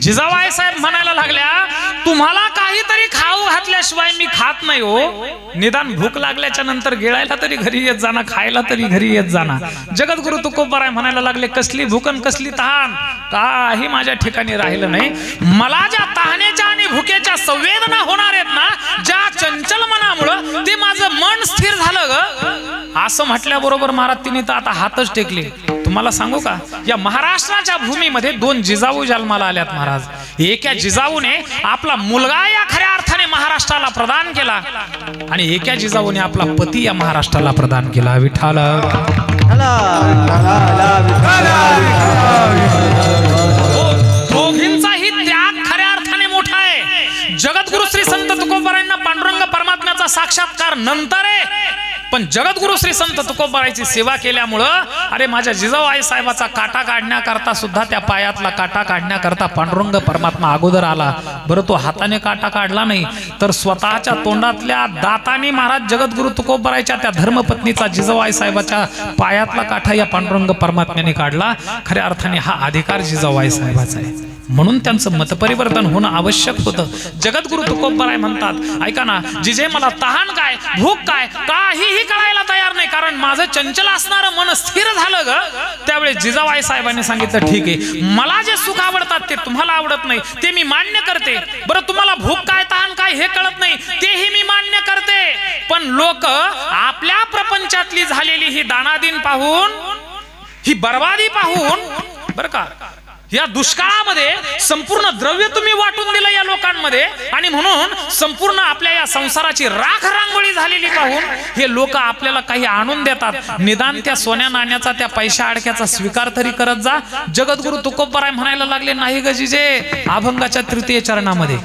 जिजाबाई साहेब म्हणायला लागल्या, तुम्हाला काहीतरी खाऊ घातल्याशिवाय मी खात नाही हो. निदान भूक लागल्याच्या नंतर गिळायला तरी घरी येत जाणार, खायला तरी घरी येत जाणार. जगद्गुरु तुकोबाराय म्हणायला लागले, कसली भूक आणि कसली तहान काही माझ्या ठिकाणी राहिलं नाही. मला ज्या तहानेच्या आणि भुकेच्या संवेदना होणार आहेत ना, ज्या चंचल मनामुळं ते माझं मन स्थिर झालं ग. असं म्हटल्याबरोबर महाराज तिने तर आता हातच टेकले. तुम्हाला सांगू का, या महाराष्ट्राच्या भूमीमध्ये 2 जिजाऊ जन्माला आल्यात महाराज. एका जिजाऊने आपला मुलगा या खऱ्या अर्थाने महाराष्ट्राला प्रदान केला आणि एका जिजाऊने आपला पती या महाराष्ट्राला प्रदान केला. विठ्ठल दोघींचाही त्याग खऱ्या अर्थाने मोठा आहे. जगद्गुरु श्री संत तुकोबारायांना पांडुरंग परमात्म्याचा साक्षात्कार नंतर आहे, पण जगद्गुरु श्री संत तुकोबारायची सेवा केल्यामुळं अरे माझ्या जिजाबाई साहेबाचा काटा काढण्याकरता सुद्धा, त्या पायातला काटा काढण्याकरता पांडुरंग परमात्मा अगोदर आला. बरं तो हाताने काटा काढला नाही, तर स्वतःच्या तोंडातल्या दाताने महाराज जगद्गुरु तुकोबारायच्या त्या धर्मपत्नीचा जिजाबाई साहेबाच्या पायातला काटा या पांडुरंग परमात्म्याने काढला. खऱ्या अर्थाने हा अधिकार जिजाबाई साहेबाचा आहे, म्हणून त्यांचं मतपरिवर्तन होणं आवश्यक होतं. जगद्गुरु तुकोबाराय म्हणतात, ऐका ना जिजे, मला तहान काय भूक काय काहीही कळायला तयार नाही, कारण माझं चंचल असणारं मन स्थिर झालं ग. त्यावेळी जिजाबाई साहेबांनी सांगितलं, ठीक आहे, मला जे सुख आवडतात ते तुम्हाला आवडत नाही, ते मी मान्य करते. बरं तुम्हाला भूक काय तहान काय हे कळत नाही, तेही मी मान्य करते. पण लोक आपल्या प्रपंचातली झालेली ही दानादीन पाहून, ही बर्बादी पाहून, बरं का, या दुष्काळामध्ये संपूर्ण द्रव्य तुम्ही वाटून दिलं या लोकांमध्ये, आणि म्हणून संपूर्ण आपल्या या संसाराची राख रांगोळी झालेली पाहून हे लोक आपल्याला काही आणून देतात. निदान त्या सोन्या नाण्याचा, त्या पैशा अडक्याचा स्वीकार तरी करत जा. जगद्गुरु तुकोबाराय म्हणायला लागले, नाही ग जिजे, अभंगाच्या तृतीय चरणामध्ये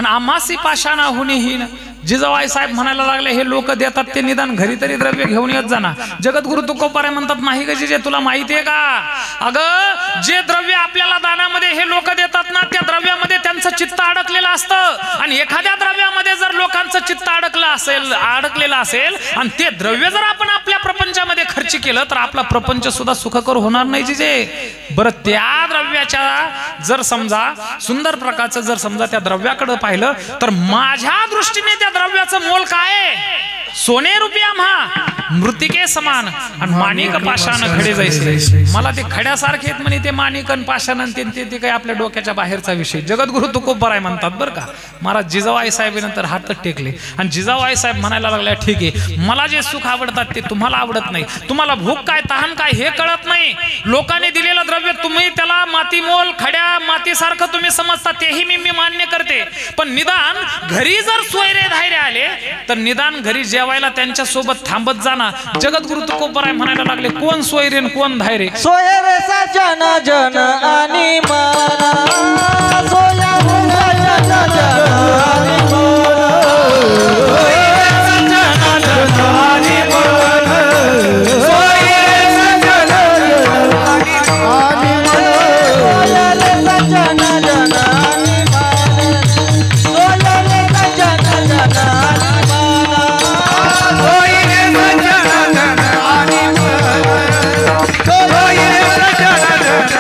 आमासी पाषाणा हुनीहीन. जिजाबाई साहेब म्हणायला लागले, हे लोक देतात ते निदान घरी तरी द्रव्य घेऊन येत जाणार. जगद्गुरु तुकोबाराय म्हणतात, नाही ग जिजे, तुला माहितीये का, अगं जे द्रव्य आपल्याला दानामध्ये हे लोक देतात ना, त्या द्रव्यामध्ये त्यांचं चित्त अडकलेलं असतं. आणि एखाद्या द्रव्यामध्ये जर लोकांचं चित्त अडकलेलं असेल आणि ते द्रव्य जर आपण आपल्या प्रपंचामध्ये खर्च केलं तर आपला प्रपंच सुद्धा सुखकर होणार नाही जिजे. बरं त्या द्रव्याच्या जर समजा सुंदर प्रकारचं जर समजा त्या द्रव्याकडे पाहिलं तर माझ्या दृष्टीने त्या द्रव्याचं मोल काय आहे? सोने रुपया म्हा मृतिके समान आणि माणिक पाषाण खडे जायचे. मला ते खड्यासारखे आहेत म्हणे ते माणिक आणि पाषाण, ते काही आपल्या डोक्याच्या बाहेरचा विषय. जगद्गुरु तुकोबाराय म्हणतात बरं का, महाराज जिजाबाई साहेबांनंतर हात टेकले आणि जिजाबाई साहेब म्हणायला लागल्या, ठीक आहे, मला जे सुख आवडतात ते तुम्हाला आवडत नाही, तुम्हाला भूक काय तहान काय हे कळत नाही, लोकांनी दिलेलं द्रव्य तुम्ही त्याला माती मोल खड्या मातीसारखं तुम्ही समजता, तेही मी मान्य करते. पण निदान घरी जर सोयरे धायरे आले तर निदान घरी जेवायला त्यांच्या सोबत थांबत जाणार. जगद्गुरु तुकोबाराय म्हणायला लागले, कोण सोयरे कोण धायरे? सोयरे सजन जन आणि मना, सोयरे सजन जन आणि मना, सोयरे सजन जन आणि मना, सोयरे सजन जन आणि मना, सोयरे सजन जन आणि मना, सोयरे सजन जन आणि मना, सोयरे सजन जन आणि मना, सोयरे सजन जन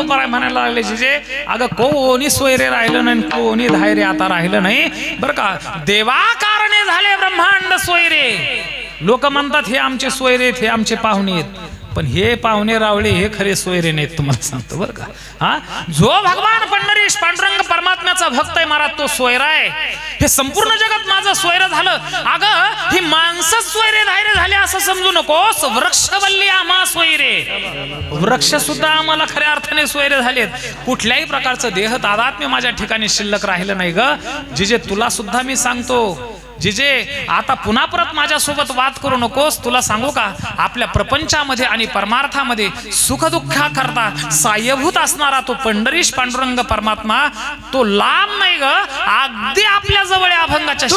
तुकोबाराय म्हणायला लागले जिजे अगं कोणी सोयरे राहिलं नाही कोणी धायरे आता राहिलं नाही बरं का. देवाकारणे झाले ब्रह्मांड सोयरे. लोक म्हणतात हे आमचे सोयरे आहेत, हे आमचे पाहुणे आहेत, पण हे पाहुणे रावळे हे खरे सोयरे नाहीत तुम्हाला सांगतो बरं का. हा जो भगवान पंढरीश पांडुरंग परमात्म्याचा भक्त आहे महाराज तो सोयरा आहे. हे संपूर्ण जगत माझं सोयरं झालं. अगं ही माणसं सोयरे धायरे झाले असं समजू नकोस. वृक्षवल्ली आम्हा सोयरे. वृक्ष सुद्धा आम्हाला खऱ्या अर्थाने सोयरे झालेत. कुठल्याही प्रकारचं देह तादात्म्य माझ्या ठिकाणी शिल्लक राहिलं नाही ग जिजे. तुला सुद्धा मी सांगतो जिजे आता पुन्हा परत माझ्यासोबत वाद करू नकोस. तुला सांगू का आपल्या प्रपंचामध्ये आणि परमार्थामध्ये सुखदुःखा करता सायभूत असणारा तो पंढरीश पांडुरंग परमात्मा तो लांब नाही ग अगदी आपल्या जवळ अभंगाच्या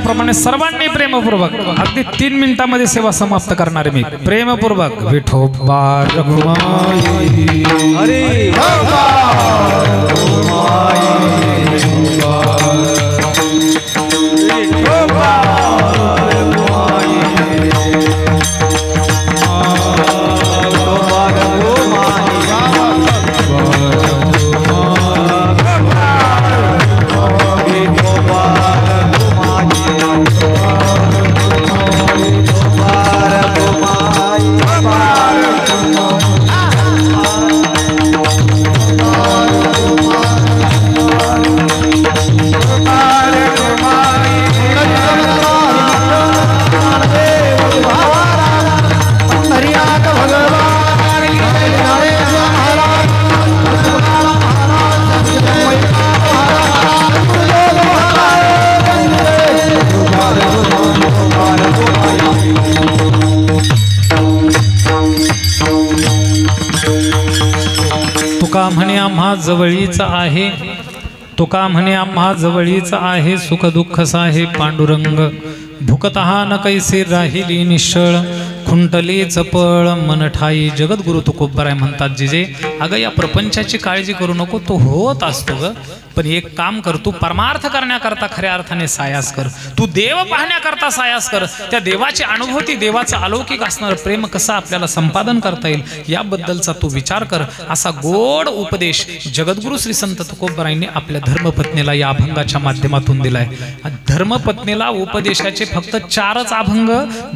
प्रमाणे सर्वांनी प्रेमपूर्वक अगदी 3 मिनिटांमध्ये सेवा समाप्त करणारे मी प्रेमपूर्वक विठोबा रखुमाई हरी तुका म्हणे आम्हा जवळीच आहे. तुका म्हणे आम्हा जवळीच आहे. सुख दुःख साहे पांडुरंग भुकतहा न कैसे राहिली निश्चळ खुंटले चपळ मन ठाई. जगद्गुरु तुकोबाराय म्हणतात जिजे अगं या प्रपंचाची काळजी करू नको तो होत असतो ग पण एक काम कर तू परमार्थ करण्याकरता खऱ्या अर्थाने सायास कर. तू देव पाहण्याकरता सायास कर. त्या देवाची अनुभूती देवाचं अलौकिक असणारं प्रेम कसं आपल्याला संपादन करता येईल याबद्दलचा तू विचार कर. असा गोड उपदेश जगद्गुरु श्री संत तुकोबारायांनी आपल्या धर्मपत्नीला या अभंगाच्या माध्यमातून दिलाय. धर्मपत्नीला उपदेशाचे फक्त 4च अभंग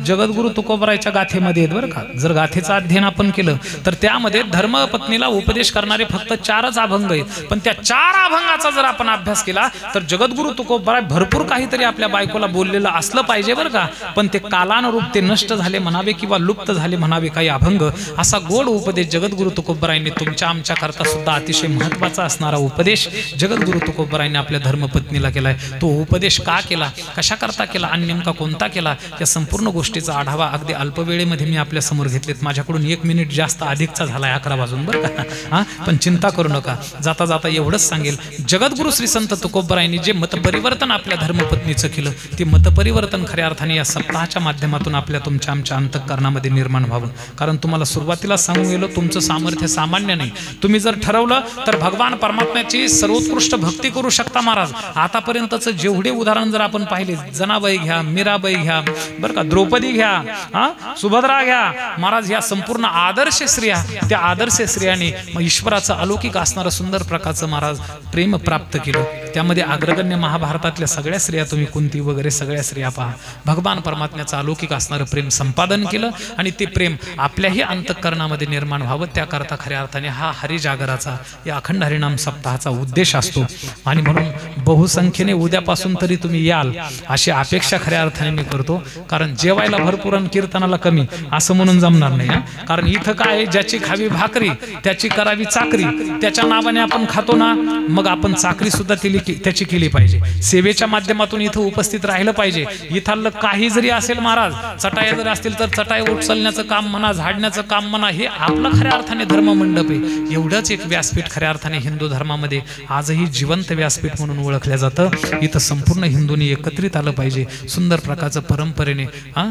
जगद्गुरु तुकोबारायच्या गाथेमध्ये आहेत बरं का. जर गाथेचं अध्ययन आपण केलं तर त्यामध्ये धर्मपत्नीला उपदेश करणारे फक्त 4च अभंग आहेत. पण त्या 4 अभंगाचा जर आपण अभ्यास केला तर जगद्गुरु तुकोबाराय भरपूर काहीतरी आपल्या बायकोला बोललेलं असलं पाहिजे बरं का. पण ते कालानुरूप ते नष्ट झाले म्हणावे किंवा लुप्त झाले म्हणावे काही अभंग. असा गोड उपदेश जगद्गुरु तुकोबारायांनी तुमच्या आमच्या करता सुद्धा अतिशय महत्त्वाचा असणारा उपदेश जगद्गुरु तुकोबारायांनी आपल्या धर्मपत्नीला केलाय. तो उपदेश का केला कशा करता केला आणि नेमका कोणता केला या संपूर्ण गोष्टीचा आढावा अगदी अल्पवेळेमध्ये मी आपल्या समोर घेतलेत. माझ्याकडून 1 मिनिट जास्त अधिकचा झालाय 11 वाजून बरं का. हा पण चिंता करू नका. जाता जाता एवढंच सांगेल जगद्गुरु श्री संत तुकोबारायांनी जे मतपरिवर्तन आपल्या धर्मपत्नीचं केलं ते मतपरिवर्तन खऱ्या अर्थाने या सप्ताहाच्या माध्यमातून आपल्या तुमच्या आमच्या अंतःकरणामध्ये निर्माण व्हावं. कारण तुम्हाला सुरुवातीला सांगून गेलो तुमचं सामर्थ्य सामान्य नाही. तुम्ही जर ठरवलं तर भगवान परमात्म्याची सर्वोत्कृष्ट भक्ती करू शकता महाराज. आतापर्यंतचं जेवढे उदाहरण जर आपण पाहिले जनाबाई घ्या मीराबाई घ्या बरं का द्रौपदी घ्या सुभद्रा घ्या महाराज ह्या संपूर्ण आदर्श स्त्रिया त्या आदर्श स्त्रियांनी ईश्वराचं अलौकिक असणारं सुंदर प्रकारचं महाराज प्रेम प्राप्त केलं. त्यामध्ये अग्रगण्य महाभारतातल्या सगळ्या स्त्रिया तुम्ही कुंती वगैरे सगळ्या स्त्रिया पहा. भगवान परमात्म्याचं अलौकिक असणारं प्रेम संपादन केलं आणि ते प्रेम आपल्याही अंतःकरणामध्ये निर्माण व्हावं, त्याकरता खऱ्या अर्थाने हा हरिजागराचा या अखंड हरिनाम सप्ताहाचा उद्देश असतो. आणि म्हणून बहुसंख्येने उद्यापासून तरी तुम्ही याल अशी अपेक्षा खऱ्या अर्थाने मी करतो. कारण जेवायला भरपूर आणि कीर्तनाला कमी असं म्हणून जमणार नाही. कारण इथं काय, ज्याची खावी भाकरी त्याची करावी चाकरी, त्याच्या नावाने आपण खातो ना, मग आपण चाकरी सुद्धा त्याची केली पाहिजे. सेवेच्या माध्यमातून इथं उपस्थित राहिलं पाहिजे. इथलं काही जरी असेल महाराज, चटाया जरी असतील तर चटाई उचलण्याचं काम म्हणा, झाडण्याचं काम म्हणा, हे आपलं खऱ्या अर्थाने धर्ममंडप आहे. एवढंच एक व्यासपीठ खऱ्या अर्थाने हिंदू धर्मामध्ये आजही जिवंत व्यासपीठ म्हणून ओळखलं जातं. इथं संपूर्ण हिंदूंनी एकत्रित आलं पाहिजे. सुंदर प्रकारचं परंपरेने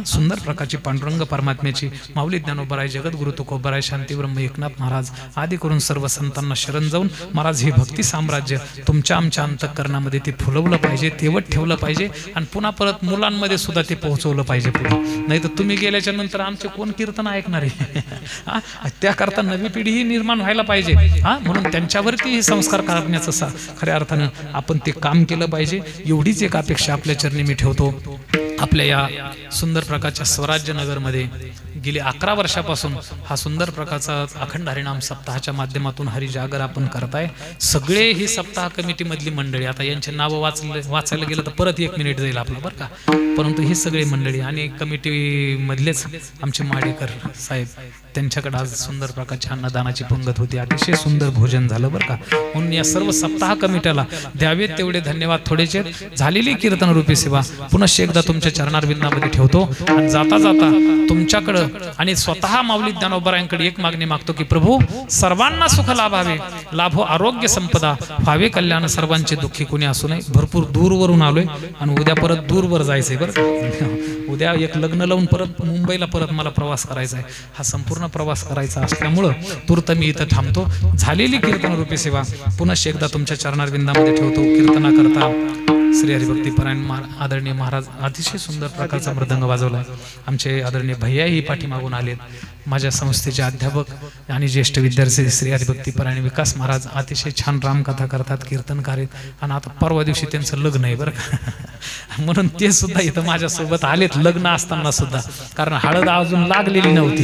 सुंदर प्रकारची पांडुरंग परमात्म्याची माऊली ज्ञानोबराय, जगद्गुरु तुकोबराय, शांती ब्रह्म एकनाथ महाराज आदी करून सर्व संतांना शरण जाऊन महाराज हे भक्ती साम्राज्य तुमच्या आमच्या अंतःकरणामध्ये ते फुलवलं पाहिजे, तेवत ठेवलं पाहिजे आणि पुन्हा परत मुलांमध्ये सुद्धा ते पोहोचवलं पाहिजे पुढे. नाही तर तुम्ही गेल्याच्या नंतर आमचे कोण कीर्तन ऐकणार आहे? त्याकरता नवी पिढी निर्माण व्हायला पाहिजे. म्हणून त्यांच्यावरती हे संस्कार करण्याचं खऱ्या अर्थानं आपण ते काम केलं पाहिजे. एवढीच एक अपेक्षा आपल्या चरणी मी ठेवतो. आपल्या या सुंदर प्रकारच्या स्वराज्य नगरमध्ये गेली 11 वर्षापासून हा सुंदर प्रकारचा अखंड हरिनाम सप्ताहाच्या माध्यमातून हरिजागर आपण करताय. सगळे ही सप्ताह कमिटी मधली मंडळी, आता यांचे नावं वाचायला गेलं तर परत 1 मिनिट जाईल आपला बरं का, परंतु ही सगळी मंडळी आणि कमिटी मधलेच आमचे माडेकर साहेब, त्यांच्याकडे आज सुंदर प्रकारची अन्नदानाची पंगत होती. अतिशय सुंदर भोजन झालं बरं का. म्हणून या सर्व सप्ताह कमिट्याला द्यावेत तेवढे धन्यवाद. थोडेसे झालेली कीर्तन रूपी सेवा पुनश्च एकदा तुमच्या चरणारविंदामध्ये ठेवतो. आणि जाता जाता तुमच्याकडं आणि स्वतः माऊली ज्ञानोबरायांकडे एक मागणी मागतो की प्रभू सर्वांना सुख लाभावे, लाभो आरोग्य संपदा, व्हावे कल्याण सर्वांचे, दुःखी कोणी असू नये. भरपूर दूरवरून आलोय आणि उद्या परत दूरवर जायचंय बरं. उद्या एक लग्न लावून परत मुंबईला परत मला प्रवास करायचा आहे. हा संपूर्ण प्रवास करायचा असल्यामुळं तूर्त मी इथं थांबतो. झालेली कीर्तन रूपी सेवा पुनश्च एकदा तुमच्या चरणारविंदामध्ये ठेवतो. कीर्तना करता श्री हरिभक्तीपरायण आदरणीय महाराज अतिशय सुंदर प्रकारचा मृदंग वाजवला. आमचे आदरणीय भैयाही पाठीमागून आलेत. माझ्या संस्थेचे अध्यापक आणि ज्येष्ठ विद्यार्थी श्री हरिभक्तीपरायण विकास महाराज अतिशय छान रामकथा करतात, कीर्तनकार आहेत. आणि आता परवा दिवशी त्यांचं लग्न आहे बरं का, म्हणून ते सुद्धा इथं माझ्यासोबत आलेत लग्न असताना सुद्धा. कारण हळद अजून लागलेली नव्हती,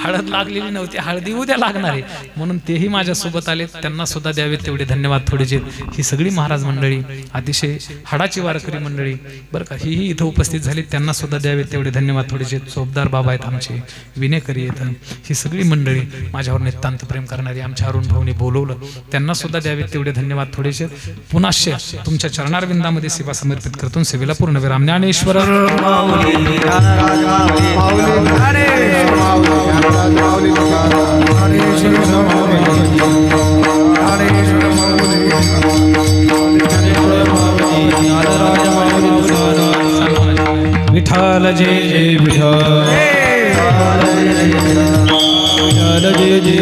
हळद लागलेली नव्हती, हळदी उद्या लागणार आहे म्हणून तेही माझ्यासोबत आलेत. त्यांना सुद्धा द्यावेत तेवढे धन्यवाद. थोडेसे ही सगळी महाराज मंडळी अतिशय हाडाची वारकरी मंडळी बरं का, ही इथं उपस्थित झाली. त्यांना सुद्धा द्यावेत तेवढे धन्यवाद. थोडेसे चोपदार बाबा आहेत आमचे, विनेकरी येतं, ही सगळी मंडळी माझ्यावर नितांत प्रेम करणारी आमच्या अरुण भाऊनी बोलवलं, त्यांना सुद्धा द्यावेत तेवढे धन्यवाद. थोडेसे पुनश्च तुमच्या चरणारविंदामध्ये सेवा समर्पित करतो. सेवेला पूर्ण विराम. ज्ञानेश्वर विठ्ठल जय जय विठ्ठल, विठ्ठल जय जय